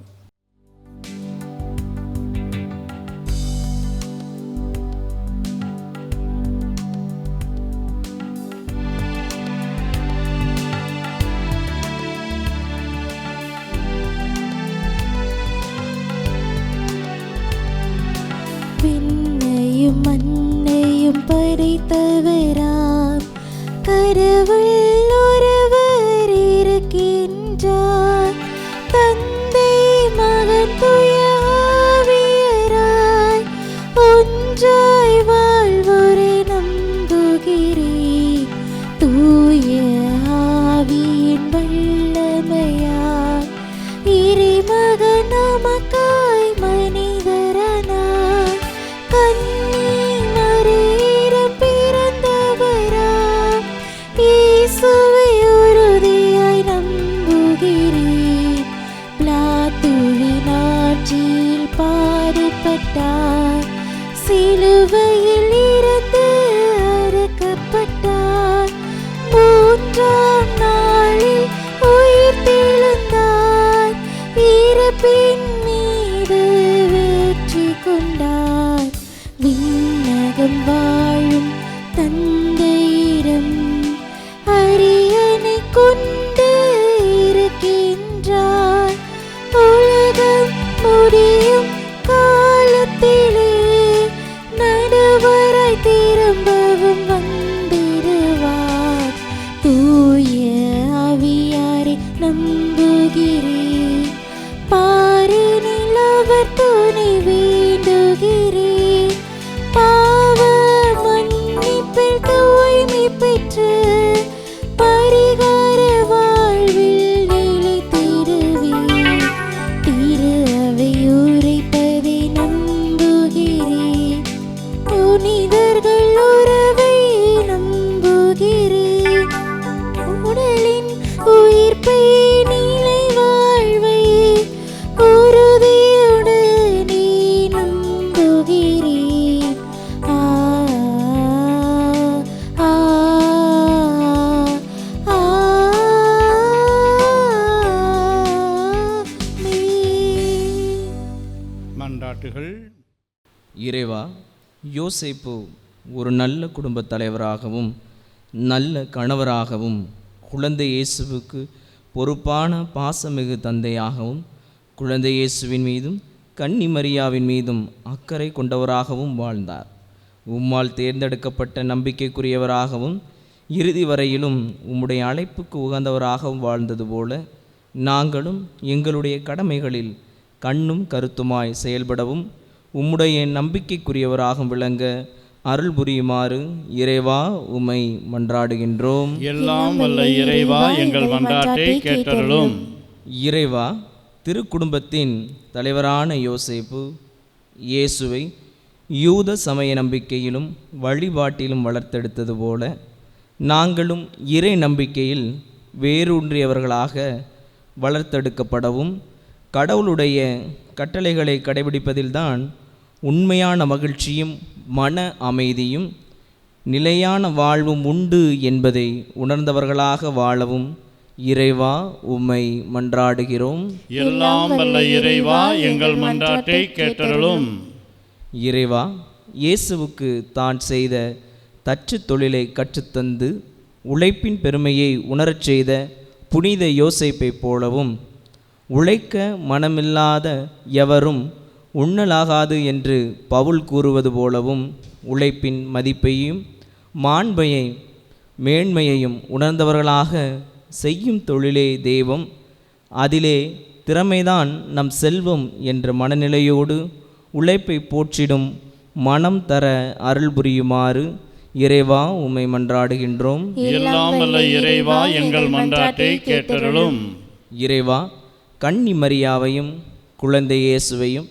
Speaker 2: விண்ணையும் மண்ணையும் படைத்தவராம் கடவுள் ஒருவர் இருக்கின்றார். தந்தை மகன் தூய ஆவியராய் ஒன்றாய் வாழ்வோரை நம்புகிறேன். தூய ஆவியின் வல்லமையால் இறைமகன் நமக்காய் மனிதரானார். கன்னி மரியிடம் பிறந்தவராம் இயேசுவை உறுதியாய் நம்புகிறேன். பிலாத்துவின் ஆட்சியில் பாடுபட்டார், சிலுவையில் இருந்து அறுக்கப்பட்டார். மூன்றாம் நாளில் உயிர் தெழுந்தார், இறப்பின் மீது வெற்றி கொண்டார். விண்ணகம் வாழும் தந்தையிடம் அரியணை கொண்டு இருக்கின்றார். உலகம் முடியும் காலத்திலே நடுவராய் திரும்பவும் வந்திடுவார். தூய ஆவியாரை நம்புகிறேன், பாரினில் அவர் துணை வேண்டுகிறேன். பாவ மன்னிப்பில் தூய்மை பெற்று பரிகார வாழ்வில் நிலைத்திடுவேன். திரு அவை உரைப்பதை நம்புகிறேன், புனிதர்கள் உறவை நம்புகிறேன். உடலின் உயிர்ப்பை நிலை வாழ்வை உறுதியுடனே நம்புகிறேன். ஆ ஆ ஆ
Speaker 3: மன்றாட்டுகள்.
Speaker 4: இறைவா, யோசேப்பு ஒரு நல்ல குடும்பத் தலைவராகவும் நல்ல கணவராகவும் குழந்தை இயேசுவுக்கு பொறுப்பான பாசமிகு தந்தையாகவும் குழந்தை இயேசுவின் மீதும் கன்னி மரியாவின் மீதும் அக்கறை கொண்டவராகவும் வாழ்ந்தார். உம்மால் தேர்ந்தெடுக்கப்பட்ட நம்பிக்கைக்குரியவராகவும் இறுதி வரையிலும் உம்முடைய அழைப்புக்கு உகந்தவராகவும் வாழ்ந்தது போல நாங்களும் எங்களுடைய கடமைகளில் கண்ணும் கருத்துமாய் செயல்படவும் உம்முடைய நம்பிக்கைக்குரியவராகவும் விளங்க அருள் புரியுமாறு இறைவா உம்மை மன்றாடுகின்றோம்.
Speaker 3: எல்லாம் வல்ல இறைவா எங்கள் மன்றாட்டை கேட்டருளும்.
Speaker 4: இறைவா, திருக்குடும்பத்தின் தலைவரான யோசேப்பு இயேசுவை யூத சமய நம்பிக்கையிலும் வழிபாட்டிலும் வளர்த்தெடுத்தது போல நாங்களும் இறை நம்பிக்கையில் வேரூன்றியவர்களாக வளர்த்தெடுக்கப்படவும் கடவுளுடைய கட்டளைகளை கடைபிடிப்பதில்தான் உண்மையான மகிழ்ச்சியும் மன அமைதியும் நிலையான வாழ்வும் உண்டு என்பதை உணர்ந்தவர்களாக வாழவும் இறைவா உம்மை மன்றாடுகிறோம்.
Speaker 3: எல்லாம் வல்ல இறைவா எங்கள் மன்றாட்டை கேட்டருளும்.
Speaker 4: இறைவா, இயேசுவுக்கு தான் செய்த தச்சு தொழிலை கற்றுத்தந்து உழைப்பின் பெருமையை உணரச் செய்த புனித யோசேப்பைப் போலவும் உழைக்க மனமில்லாத எவரும் உண்ணலாகாது என்று பவுல் கூறுவது போலவும் உழைப்பின் மதிப்பையும் மாண்பையை மேன்மையையும் உணர்ந்தவர்களாக செய்யும் தொழிலே தெய்வம், அதிலே திறமைதான் நம் செல்வம் என்ற மனநிலையோடு உழைப்பை போற்றிடும் மனம் தர அருள் புரியுமாறு இறைவா உம்மை மன்றாடுகின்றோம்.
Speaker 3: எல்லாம் வல்ல இறைவா எங்கள் மன்றாட்டை கேட்டருளும்.
Speaker 4: இறைவா, கன்னி மரியாவையும் குழந்தை இயேசுவையும்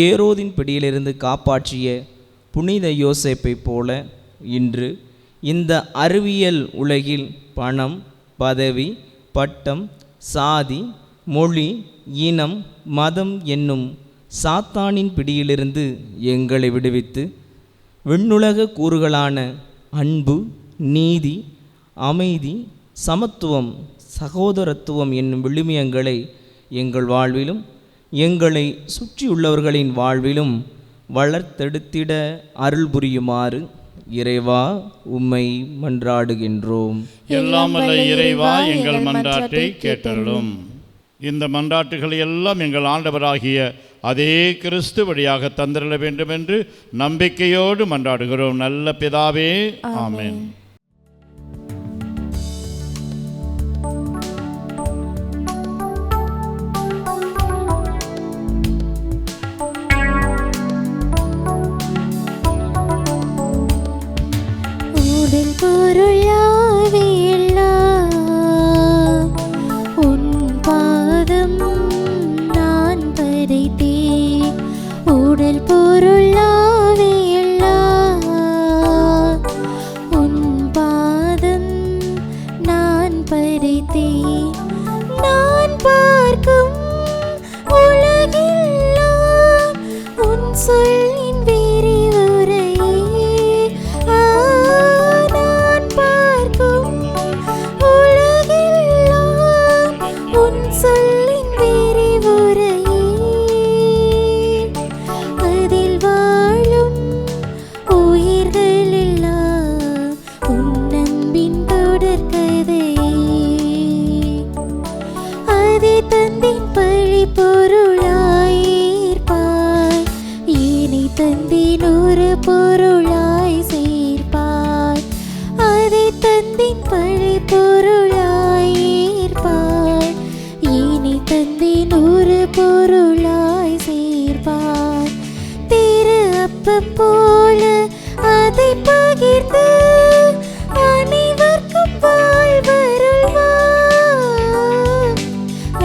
Speaker 4: ஏரோதின் பிடியிலிருந்து காப்பாற்றிய புனித யோசேப்பைப் போல இன்று இந்த அறிவியல் உலகில் பணம், பதவி, பட்டம், சாதி, மொழி, இனம், மதம் என்னும் சாத்தானின் பிடியிலிருந்து எங்களை விடுவித்து விண்ணுலக கூறுகளான அன்பு, நீதி, அமைதி, சமத்துவம், சகோதரத்துவம் என்னும் விழுமியங்களை எங்கள் வாழ்விலும் எங்களை சுற்றியுள்ளவர்களின் வாழ்விலும் வளர்த்தெடுத்திட அருள் புரியுமாறு இறைவா உம்மை மன்றாடுகின்றோம்.
Speaker 3: எல்லாம் வல்ல இறைவா எங்கள் மன்றாட்டை கேட்டருளும். இந்த மன்றாட்டுகளை எல்லாம் எங்கள் ஆண்டவராகிய அதே கிறிஸ்து வழியாக தந்திரள வேண்டும் என்று நம்பிக்கையோடு மன்றாடுகிறோம். நல்ல பிதாவே, ஆமென்.
Speaker 2: உடல் பொருளாவே எல்லாம் உன் பாதம் நான் படைத்தேன். உடல் பொருளாவே எல்லாம் உன் பாதம் நான் படைத்தேன். நான் பார்க்கும் உலகெல்லாம் உன் சொல்லின் விரிவுரையே. நான் பார்க்கும் உலகெல்லாம் உன் சொல்லின் விரிவுரையே. அதில் வாழும் உயிர்களெல்லாம் உன் அன்பின் தொடர்கதையே. அதை தந்தின் பழி பொருளாய் ஏற்பாய், ஏனை தந்தின் ஒரு பொருளாய் சேர்ப்பாய். அதை தந்தின் பழி பொருளாய் ஏற்பாய், ஏனை தந்தின் ஒரு பொருளாய் சேர்ப்பாய். திரு அப்பம் போல அதை பகிர்ந்து அனைவர்க்கும் வாழ்வருள்வாய்,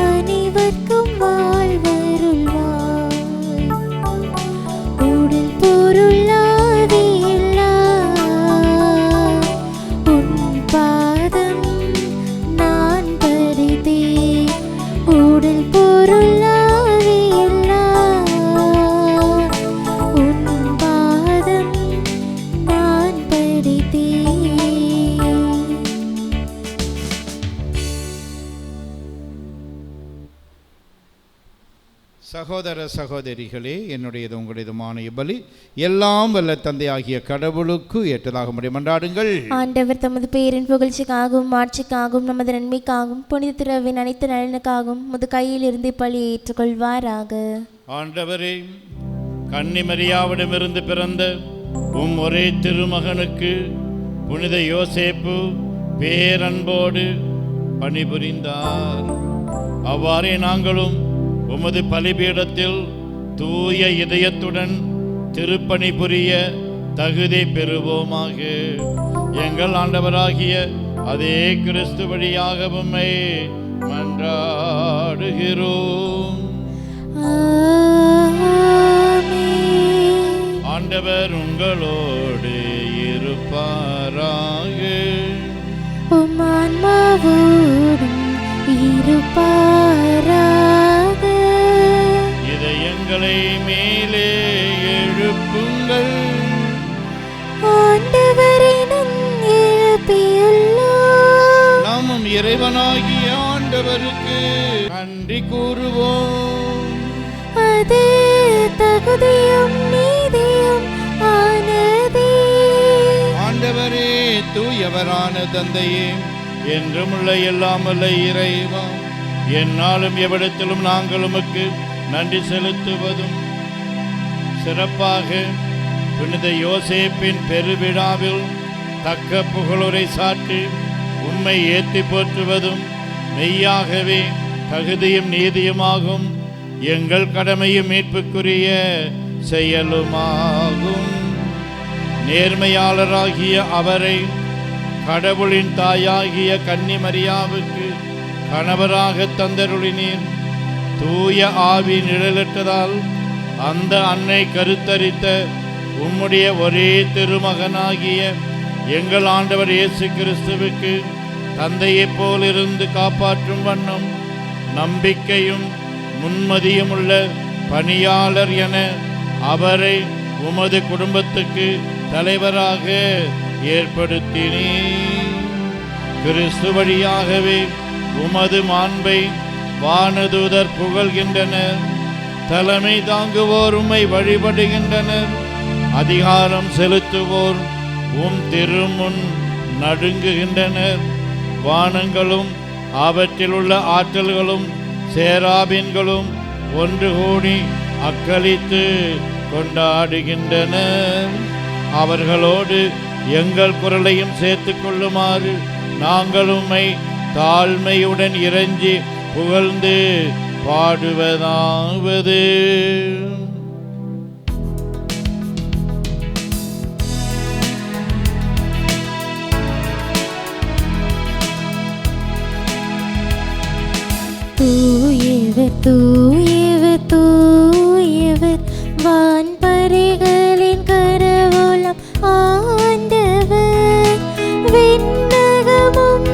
Speaker 2: அனைவர்க்கும் வாழ்வருள்வாய். உடல் பொருளாவே எல்லாம் உன் பாதம் நான் படைத்தேன். உடல் பொருளாவே எல்லாம் உன் பாதம் நான் படைத்தேன்.
Speaker 3: சகோதர சகோதரிகளே, என்னுடையது உங்களுடையதுமான இப்பலி எல்லாம் வல்ல தந்தையாகிய கடவுளுக்கு ஏற்றதாக முடியும் மன்றாடுங்கள்.
Speaker 2: ஆண்டவர் தமது பேரின் புகழ்ச்சிக்காகவும் ஆட்சிக்காகவும் நமது நன்மைக்காகவும் புனித திருவின் அனைத்து நலனுக்காகவும் முது கையில் இருந்து பழியை ஏற்றுக்கொள்வாராக.
Speaker 3: ஆண்டவரே, கன்னிமரியாவிடமிருந்து பிறந்த உம் ஒரே திருமகனுக்கு புனித யோசேப்பு பேரன்போடு பணிபுரிந்தார். அவ்வாறே நாங்களும் உமது பலிபீடத்தில் தூய இதயத்துடன் திருப்பணி புரிய தகுதி பெறுவோமாக. எங்கள் ஆண்டவராகிய அதே கிறிஸ்து வழியாக உம்மை மன்றாடுகிறோம். ஆண்டவர் உங்களோடு இருப்பாராக.
Speaker 2: உம் ஆன்மாவோடும் இருப்பாராக.
Speaker 3: இதயங்களை மேலே எழுப்புங்கள்.
Speaker 2: ஆண்டவரை நம் எழுப்பியுள்ளோம்.
Speaker 3: நாமும் இறைவனாகிய ஆண்டவருக்கு நன்றி கூறுவோம்.
Speaker 2: அது தகுதியும் நீதியும் ஆனதே.
Speaker 3: ஆண்டவரே, தூயவரான தந்தையே, என்றும் உள்ள எல்லாம் வல்ல இறைவா, எந்நாளும் எவ்விடத்திலும் நாங்கள் உமக்கு நன்றி செலுத்துவதும், சிறப்பாக புனித யோசேப்பின் பெருவிழாவில் தக்க புகழுரை சாற்றி உம்மை ஏற்றி போற்றுவதும் மெய்யாகவே தகுதியும் நீதியுமாகும். எங்கள் கடமையும் மீட்புக்குரிய செயலுமாகும். நேர்மையாளராகிய அவரை கடவுளின் தாயாகிய கன்னிமரியாவுக்கு கணவராக தந்தருளினீர். தூய ஆவி நிழலிட்டதால் அந்த அன்னை கருத்தரித்த உம்முடைய ஒரே திருமகனாகிய எங்கள் ஆண்டவர் இயேசு கிறிஸ்துவுக்கு தந்தையைப் போலிருந்து காப்பாற்றும் வண்ணம் நம்பிக்கையும் முன்மதியும் உள்ள பணியாளர் என அவரை உமது குடும்பத்துக்கு தலைவராக ஏற்படுத்தினீர். கிறிஸ்து வழியாகவே உமது மாண்பை வானதூதர் புகழ்கின்றனர். தலைமை தாங்குவோர் உம்மை வழிபடுகின்றனர். அதிகாரம் செலுத்துவோர் உம் திருமுன் நடுங்குகின்றனர். வானங்களும் அவற்றில் உள்ள ஆற்றல்களும் சேராபீன்களும் ஒன்று கூடி அக்களித்து கொண்டாடுகின்றனர். அவர்களோடு எங்கள் குரலையும் சேர்த்து கொள்ளுமாறு நாங்கள் உம்மை தாழ்மையுடன் இறைஞ்சி புகழ்ந்து பாடுவதாவது.
Speaker 2: தூயவர் தூயவர் தூயவர் வான்பறைகளின் கரவோலம் ஆண்டவர். விண்ணகமும்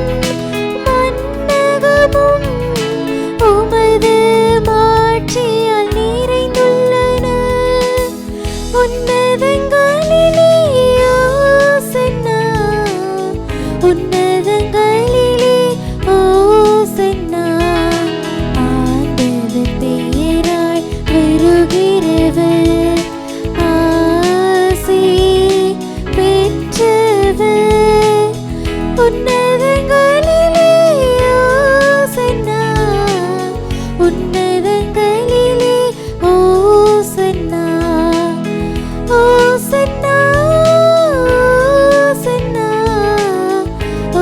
Speaker 2: மண்ணகமும் உமது மாட்சியால் நிறைந்துள்ளன. உன்னதங்களிலே ஓசன்னா, உன்னதங்களிலே ஓசன்னா. ஆண்டவர் பெயரால் வருகிறவர் ஆசி பெற்றவர். உன்னதங்களிலே ஓசன்னா, உன்னதங்களிலே ஓசன்னா. ஓசன்னா, ஓசன்னா,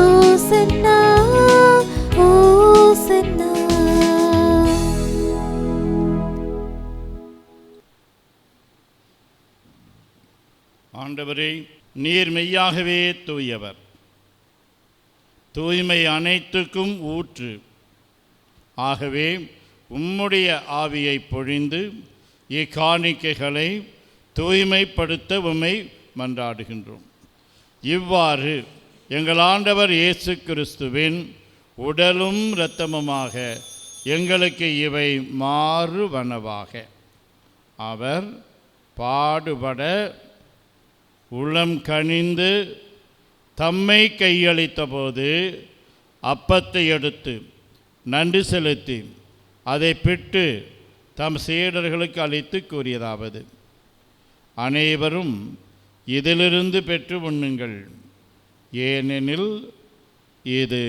Speaker 2: ஓசன்னா, ஓசன்னா.
Speaker 3: ஆண்டவரே, நீர் மெய்யாகவே தூயவர், தூய்மை அனைத்துக்கும் ஊற்று. ஆகவே உம்முடைய ஆவியை பொழிந்து இக்காணிக்கைகளை தூய்மைப்படுத்த உம்மை மன்றாடுகின்றோம். இவ்வாறு எங்கள் ஆண்டவர் இயேசு கிறிஸ்துவின் உடலும் இரத்தமுமாக எங்களுக்கு இவை மாறுவனவாக. அவர் பாடுபட உளம் கனிந்து தம்மை கையளித்தபோது அப்பத்தை எடுத்து நன்றி செலுத்தி அதை பிட்டு தம் சீடர்களுக்கு அளித்து கூறியதாவது: அனைவரும் இதிலிருந்து பெற்று உண்ணுங்கள், ஏனெனில் இது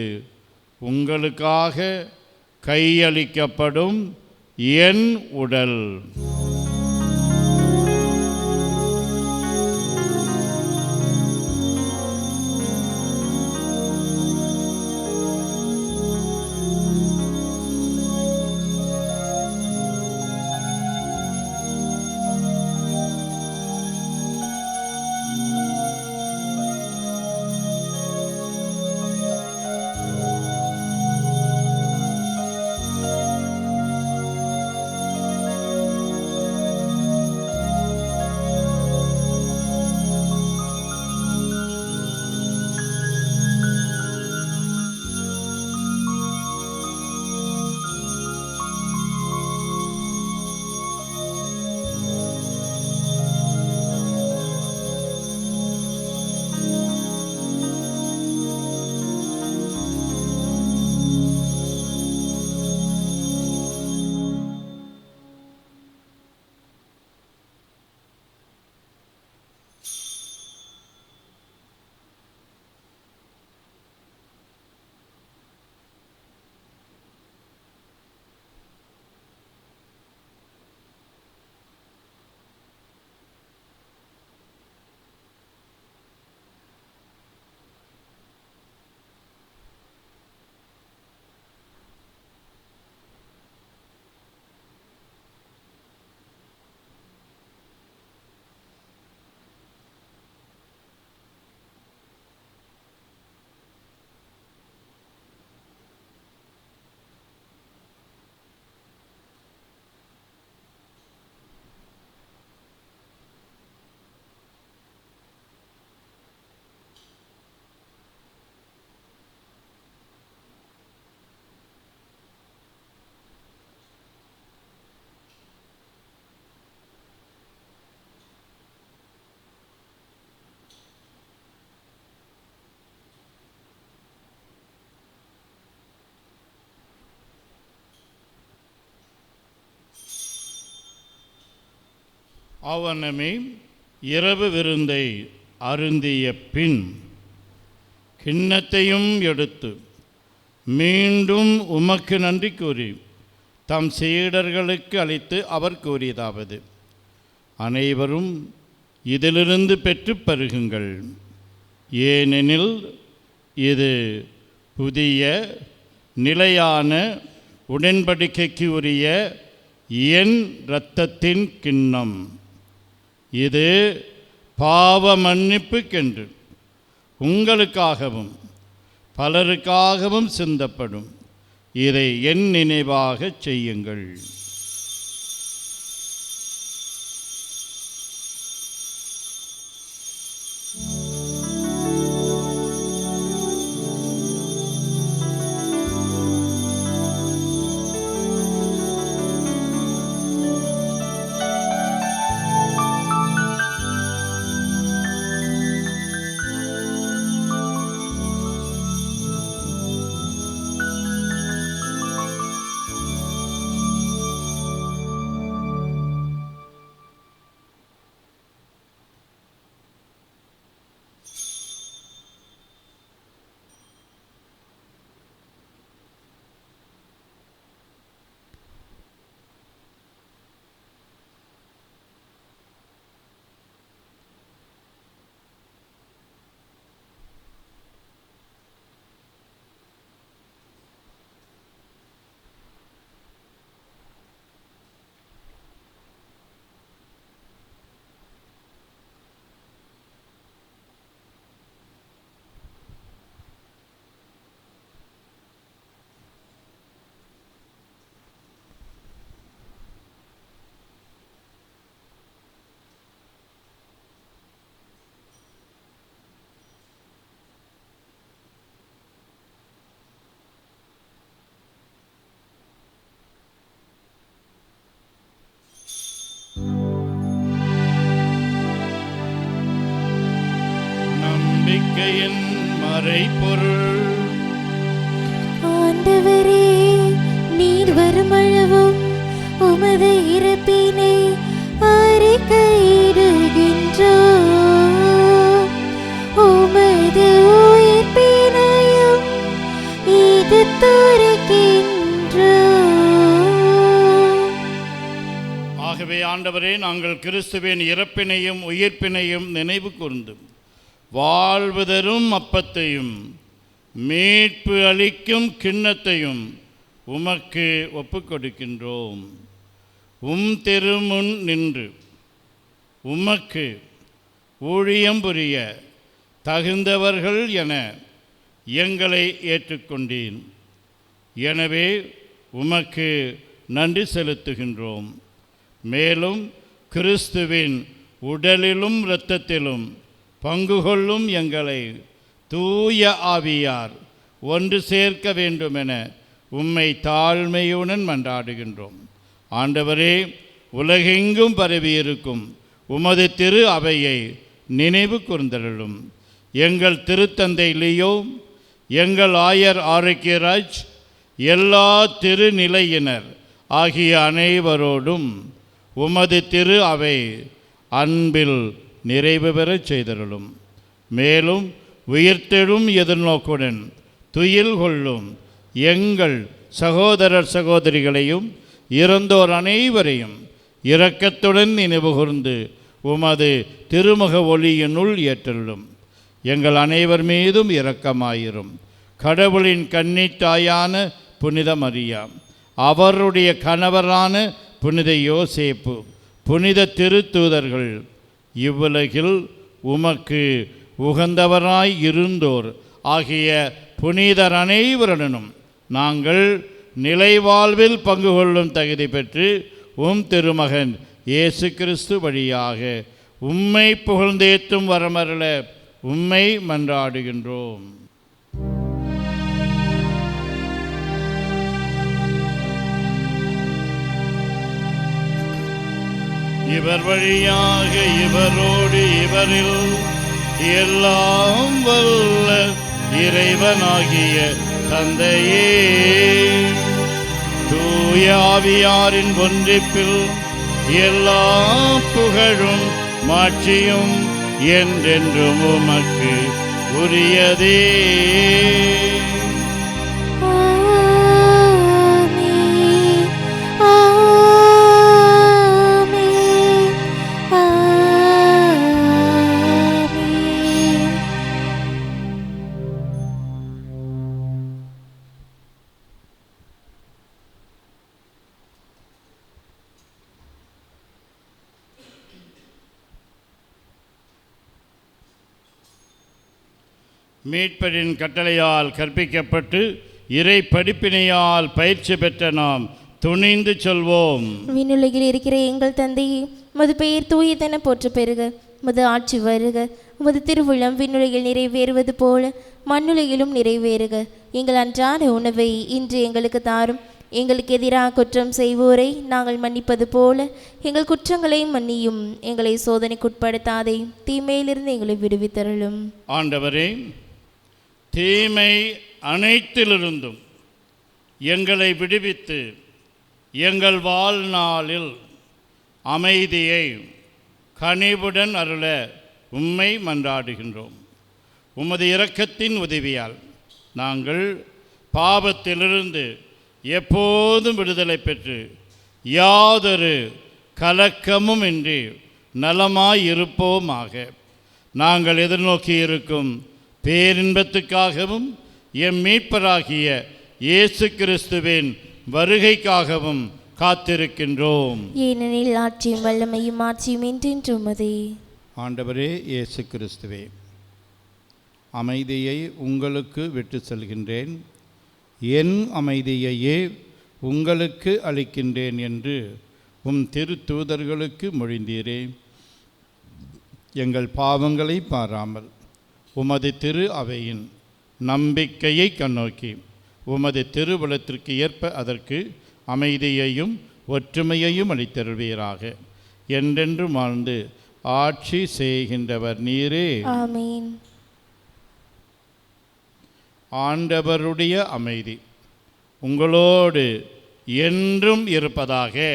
Speaker 3: உங்களுக்காக கையளிக்கப்படும் என் உடல். அவனமே இரவு விருந்தை அருந்திய பின் கிண்ணத்தையும் எடுத்து மீண்டும் உமக்கு நன்றி கூறி தம் சீடர்களுக்கு அளித்து அவர் கூறியதாவது: அனைவரும் இதிலிருந்து பெற்று பருகுங்கள், ஏனெனில் இது புதிய நிலையான உடன்படிக்கைக்கு உரிய என் இரத்தத்தின் கிண்ணம். இது பாவ மன்னிப்புக்கென்று உங்களுக்காகவும் பலருக்காகவும் சிந்தப்படும். இதை என் நினைவாகச் செய்யுங்கள். நம்பிக்கையின் மறைபொருள்.
Speaker 2: ஆண்டவரே, நீர் வருமளவும் உமது இறப்பினை அறிக்கையிடுகின்றோம், உமது உயிர்ப்பினையும் எடுத்துரைக்கின்றோம்.
Speaker 3: ஆகவே ஆண்டவரே, நாங்கள் கிறிஸ்துவின் இறப்பினையும் உயிர்ப்பினையும் நினைவு கூர்ந்து வாழ்வு தரும் அப்பத்தையும் மீட்பு அளிக்கும் கிண்ணத்தையும் உமக்கு ஒப்புக்கொடுக்கின்றோம். திருமுன் நின்று உமக்கு ஊழியம் புரிய தகுந்தவர்கள் என எங்களை ஏற்றுக்கொண்டீன். எனவே உமக்கு நன்றி செலுத்துகின்றோம். மேலும் கிறிஸ்துவின் உடலிலும் இரத்தத்திலும் பங்கு கொள்ளும் எங்களை தூய ஆவியார் ஒன்று சேர்க்க வேண்டுமென உம்மை தாழ்மையுடன் மன்றாடுகின்றோம். ஆண்டவரே, உலகெங்கும் பரவியிருக்கும் உமது திரு அவையை நினைவு கூர்ந்தருளும். எங்கள் திருத்தந்தை லியோ, எங்கள் ஆயர் ஆரோக்கியராஜ், எல்லா திருநிலையினர் ஆகிய அனைவரோடும் உமது திரு அவை அன்பில் நிறைவு பெறச் செய்தருளும். மேலும் உயிர்த்தெழும் எதிர்நோக்குடன் துயில் கொள்ளும் எங்கள் சகோதரர் சகோதரிகளையும் இறந்தோர் அனைவரையும் இரக்கத்துடன் நினைவுகூர்ந்து உமது திருமுக ஒளியினுள் ஏற்றலும். எங்கள் அனைவர் மீதும் இரக்கமாயிரும். கடவுளின் கன்னித்தாயான புனித மரியா, அவருடைய கணவரான புனித யோசேப்பு, புனித திருத்தூதர்கள், இவ்வுலகில் உமக்கு உகந்தவராய் இருந்தோர் ஆகிய புனிதர் அனைவருடனும் நாங்கள் நிலைவாழ்வில் பங்கு கொள்ளும் தகுதி பெற்று திருமகன் இயேசு கிறிஸ்து வழியாக உம்மை புகழ்ந்தேத்தும் வரமருள உம்மை மன்றாடுகின்றோம். இவர் வழியாக இவரோடு இவரில் எல்லாம் வல்ல இறைவனாகிய தந்தையே, தூய ஆவியாரின் ஒன்றிப்பில் எல்லா புகழும் மாட்சியும் என்றென்றும் உமக்கு உரியதே. மீட்பரின் கட்டளையால் கற்பிக்கப்பட்டு இறை படிப்பினையால் பயிற்சி பெற்ற நாம் துணிந்து சொல்வோம்.
Speaker 2: விண்ணுலகில் இருக்கிற எங்கள் தந்தையே, உமது பெயர் தூயதென போற்ற பெறுக. உமது ஆட்சி வருக. உமது திருவுளம் விண்ணுலகில் நிறைவேறுவது போல மண்ணுலகிலும் நிறைவேறுக. எங்கள் அன்றாட உணவை இன்று எங்களுக்கு தாரும். எங்களுக்கு எதிராக குற்றம் செய்வோரை நாங்கள் மன்னிப்பது போல எங்கள் குற்றங்களை மன்னியும். எங்களை சோதனைக்குட்படுத்தாதே, தீமையிலிருந்து எங்களை விடுவித்தருளும்.
Speaker 3: ஆண்டவரே, தீமை அனைத்திலிருந்தும் எங்களை விடுவித்து எங்கள் வாழ்நாளில் அமைதியை கனிவுடன் அருள உம்மை மன்றாடுகின்றோம். உமது இரக்கத்தின் உதவியால் நாங்கள் பாவத்திலிருந்து எப்போதும் விடுதலை பெற்று யாதொரு கலக்கமும் இன்றி நலமாயிருப்போமாக. நாங்கள் எதிர்நோக்கி இருக்கும் பேரின்பத்துக்காகவும் எம் மீட்பராகிய இயேசு கிறிஸ்துவின் வருகைக்காகவும் காத்திருக்கின்றோம்.
Speaker 2: ஏனெனில் ஆட்சியும் வல்லமையும் ஆட்சியும் என்றென்றும் உமதே.
Speaker 3: ஆண்டவரே இயேசு கிறிஸ்துவே, அமைதியை உங்களுக்கு விட்டு செல்கின்றேன், என் அமைதியையே உங்களுக்கு அளிக்கின்றேன் என்று உம் திருத்தூதர்களுக்கு மொழிந்தீரே. எங்கள் பாவங்களை பாராமல் உமது திரு அவையின் நம்பிக்கையை கண்ணோக்கி உமது திருவுளத்திற்கு ஏற்ப அதற்கு அமைதியையும் ஒற்றுமையையும் அளித்தருள்வீராக. என்றென்றும் வாழ்ந்து ஆட்சி செய்கின்றவர் நீரே.
Speaker 2: ஆமென்.
Speaker 3: ஆண்டவருடைய அமைதி உங்களோடு என்றும் இருப்பதாக.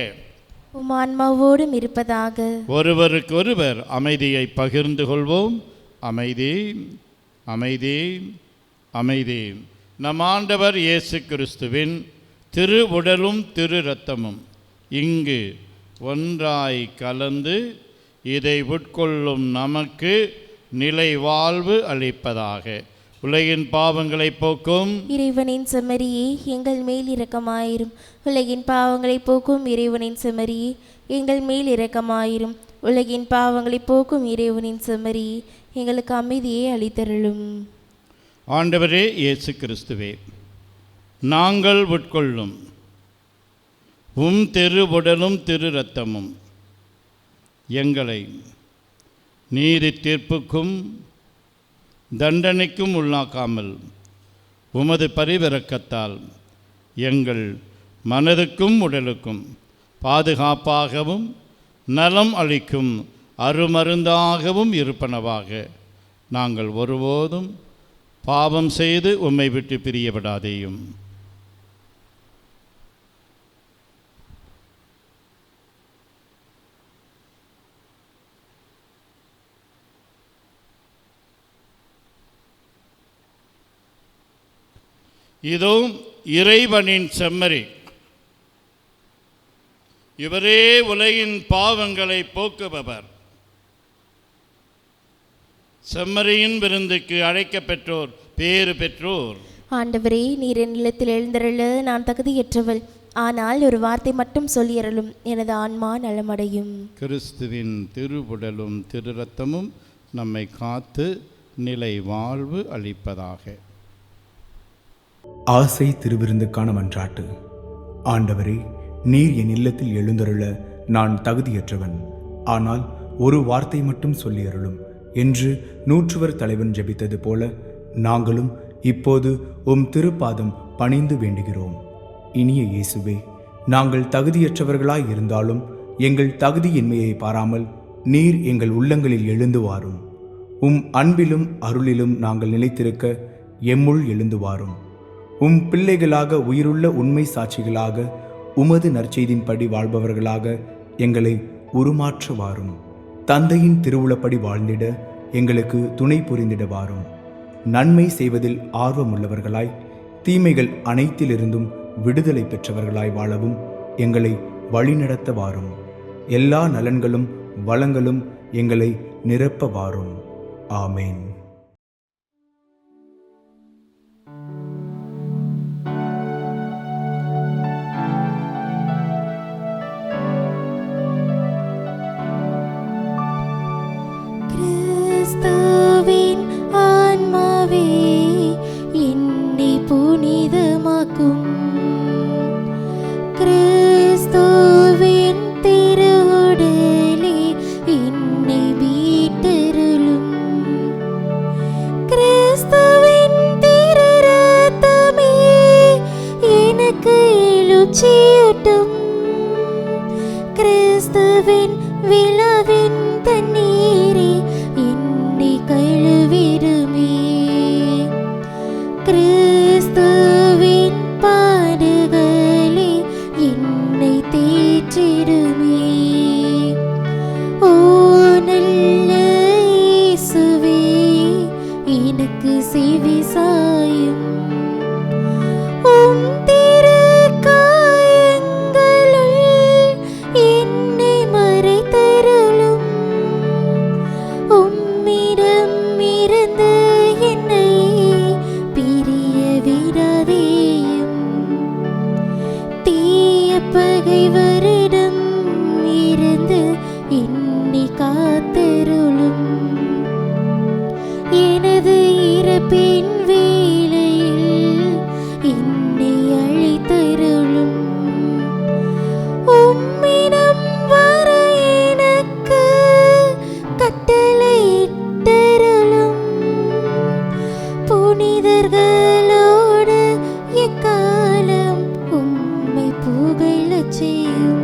Speaker 2: உம் ஆன்மாவோடும் இருப்பதாக.
Speaker 3: ஒருவருக்கொருவர் அமைதியை பகிர்ந்து கொள்வோம். அமைதி, அமைதி, அமைதி. நம் ஆண்டவர் இயேசு கிறிஸ்துவின் திரு உடலும் திரு இரத்தமும் இங்கு ஒன்றாய் கலந்து இதை உட்கொள்ளும் நமக்கு நிலை வாழ்வு அளிப்பதாக. உலகின் பாவங்களை போக்கும்
Speaker 2: இறைவனின் செம்மறியே, எங்கள் மேல் இரக்கமாயிரும். உலகின் பாவங்களை போக்கும் இறைவனின் செம்மறியே, எங்கள் மேல் இரக்கமாயிரும். உலகின் பாவங்களை போக்கும் இறைவனின் செம்மறியே, எங்களுக்கு அமைதியை அளித்தருளும்.
Speaker 3: ஆண்டவரே இயேசு கிறிஸ்துவே, நாங்கள் உட்கொள்ளும் உம் திரு உடலும் திரு இரத்தமும் எங்களை நீதி தீர்ப்புக்கும் தண்டனைக்கும் உள்ளாக்காமல் உமது பரிவிரக்கத்தால் எங்கள் மனதுக்கும் உடலுக்கும் பாதுகாப்பாகவும் நலம் அளிக்கும் அருமருந்தாகவும் இருப்பனவாக. நாங்கள் ஒருபோதும் பாவம் செய்து உம்மை விட்டு பிரியப்படாதேயும். இதோ இறைவனின் செம்மறி, இவரே உலகின் பாவங்களை போக்குபவர். செம்மறியின் விருந்துக்கு அழைக்கப்பெற்றோர் பேறு பெற்றோர்.
Speaker 2: ஆண்டவரே, நீர் என் நிலத்தில் எழுந்தருள நான் தகுதியற்றவள். ஆனால் ஒரு வார்த்தை மட்டும் சொல்லியறலும், எனது ஆன்மா நலமடையும்.
Speaker 3: கிறிஸ்துவின் திருவுடலும் திரு இரத்தமும் நம்மை காத்து நிலை வாழ்வு அளிப்பதாக.
Speaker 5: ஆசை திருவிருந்துக்கான மன்றாட்டு. ஆண்டவரே, நீர் என் இல்லத்தில் எழுந்தருள நான் தகுதியற்றவன். ஆனால் ஒரு வார்த்தை மட்டும் சொல்லியருளும் என்று நூற்றுவர் தலைவன் ஜெபித்தது போல நாங்களும் இப்போது உம் திருப்பாதம் பணிந்து வேண்டுகிறோம். இனிய இயேசுவே, நாங்கள் தகுதியற்றவர்களாய் இருந்தாலும் எங்கள் தகுதியின்மையை பாராமல் நீர் எங்கள் உள்ளங்களில் எழுந்து வாரும். உம் அன்பிலும் அருளிலும் நாங்கள் நிலைத்திருக்க எம்முள் எழுந்து வாரும். உம் பிள்ளைகளாக உயிருள்ள உண்மை சாட்சிகளாக உமது நற்செய்தின்படி வாழ்பவர்களாக எங்களை உருமாற்ற வாரும். தந்தையின் திருவுளப்படி வாழ்ந்திட எங்களுக்கு துணை புரிந்திட வாரும். நன்மை செய்வதில் ஆர்வமுள்ளவர்களாய் தீமைகள் அனைத்திலிருந்தும் விடுதலை பெற்றவர்களாய் வாழவும் எங்களை வழிநடத்த வாரும். எல்லா நலன்களும் வளங்களும் எங்களை நிரப்ப வாரும். ஆமேன்.
Speaker 2: கிறிஸ்துவின் ஆன்மாவே என்னை புனிதமாக்கும். கிறிஸ்துவின் திருவுடலே என்னை மீட்டருளும். கிறிஸ்துவின் திரு ரத்தமே எனக்கு எழுச்சியூட்டும். கிறிஸ்துவின் விழாவின் தண்ணீரே என்னை கழுவிடுமே. கிறிஸ்துவின் பாடுகளே என்னை தேற்றிடுமே. ஓ நல்ல இயேசுவே, எனக்கு செவி சாயும். உம் திரு காயங்களுள் என்னை மறைத்தருளும். உம்மிடம் இருந்து என்னை பிரிய விடாதேயும். தீய பகைவரிடம் இருந்து என்னை காத்தருளும். எனது இறப்பின் வேளையில் என்னை அழைத்தருளும். உம்மிடம் வர எனக்கு கட்டளையிட்டருளும். புனிதர்களோடு எக்காலம் உம்மை புகழச் செய்யும்.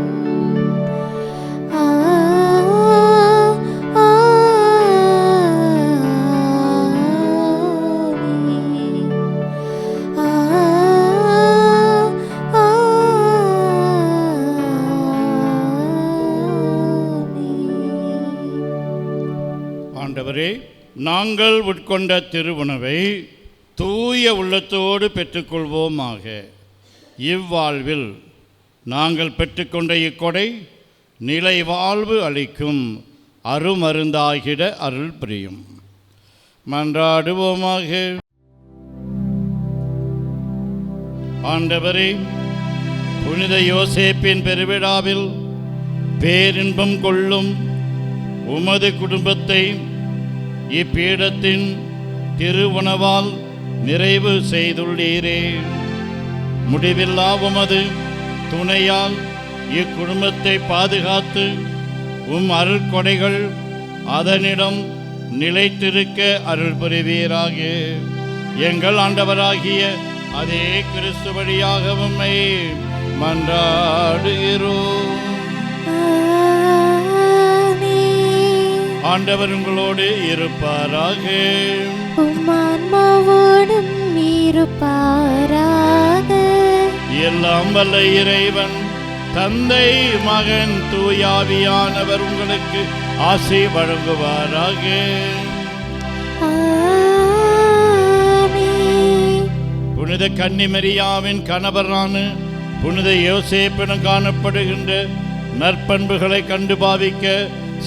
Speaker 3: ஆண்டவரே, நாங்கள் உட்கொண்ட திருவுணவை தூய உள்ளத்தோடு பெற்றுக்கொள்வோமாக. இவ்வாழ்வில் நாங்கள் பெற்றுக்கொண்ட இக்கொடை நிலை வாழ்வு அளிக்கும் அருமருந்தாகிட அருள் புரியும். மன்றாடுவோமாக. ஆண்டவரே, புனித யோசேப்பின் பெருவிழாவில் பேரின்பம் கொள்ளும் உமது குடும்பத்தை இப்பீடத்தின் திருவுணவால் நிறைவு செய்துள்ளீரே. முடிவில்லா உமது துணையால் இக்குடும்பத்தை பாதுகாத்து உம் அருள்கொடைகள் அதனிடம் நிலைத்திருக்க அருள் புரிவீராக. எங்கள் ஆண்டவராகிய அதே கிறிஸ்து வழியாக உம்மை மன்றாடுகிறோம். ஆண்டவர் உங்களோடு இருப்பாராக.
Speaker 2: உம் ஆன்மாவோடும் இருப்பாராக.
Speaker 3: எல்லாம் வல்ல இறைவன் தந்தை, மகன், தூயாவியானவர் உங்களுக்கு ஆசை வழங்குவாராக.
Speaker 2: ஆமென்.
Speaker 3: புனித கன்னிமரியாவின் கணவரான புனித யோசேப்பிடம் காணப்படுகின்ற நற்பண்புகளை கண்டு பாவிக்க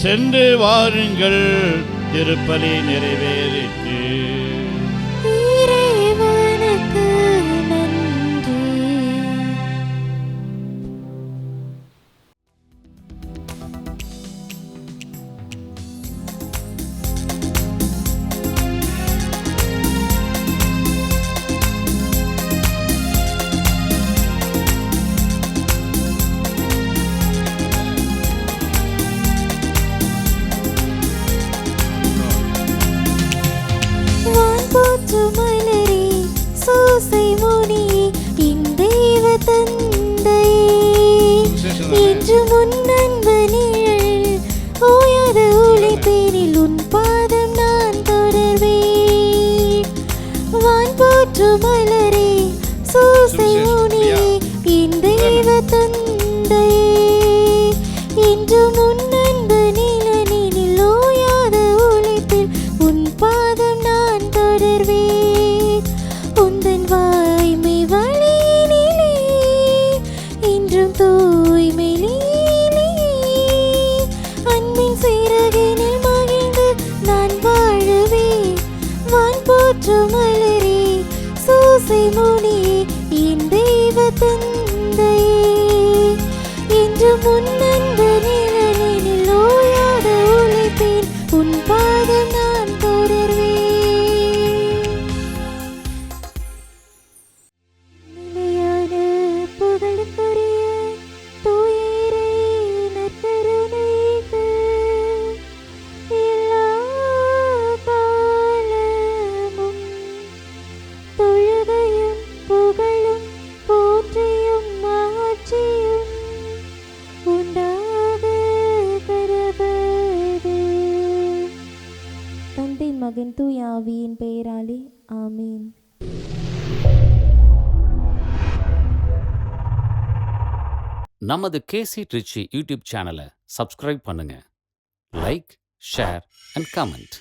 Speaker 3: சென்று வாருங்கள். திருப்பலி நிறைவேறிற்று.
Speaker 2: இறைவனுக்கு நன்றி. பாதம் நான் தொடர்வேன். உந்தன் வாய்மை வழியினிலே இன்றும் தூய்மை நீலே. அன்பின் சிறகினில் மகிழ்ந்து நான் வாழவேன். வான் போற்றும் மலரே சூசை முனியே என் தெய்வ தந்தையே. இன்று முன்னன்பு நிழலினில் ஓயாத உழைப்பேன். உன் பாதம் நான் தொடர்வேன். நிலையான புகழுக்குரிய தூயரே நற்கருணைக்கு எல்லா காலமும் தொழுகையும் புகழும் போற்றியும் ஆட்சியும் உண்டாக கடவது. தந்தை மகன் தூய ஆவியின் பெயராலே ஆமீன்.
Speaker 1: நமது கேசி ட்ரிச்சி யூடியூப் சேனலை சப்ஸ்கிரைப் பண்ணுங்க. Like, share and comment.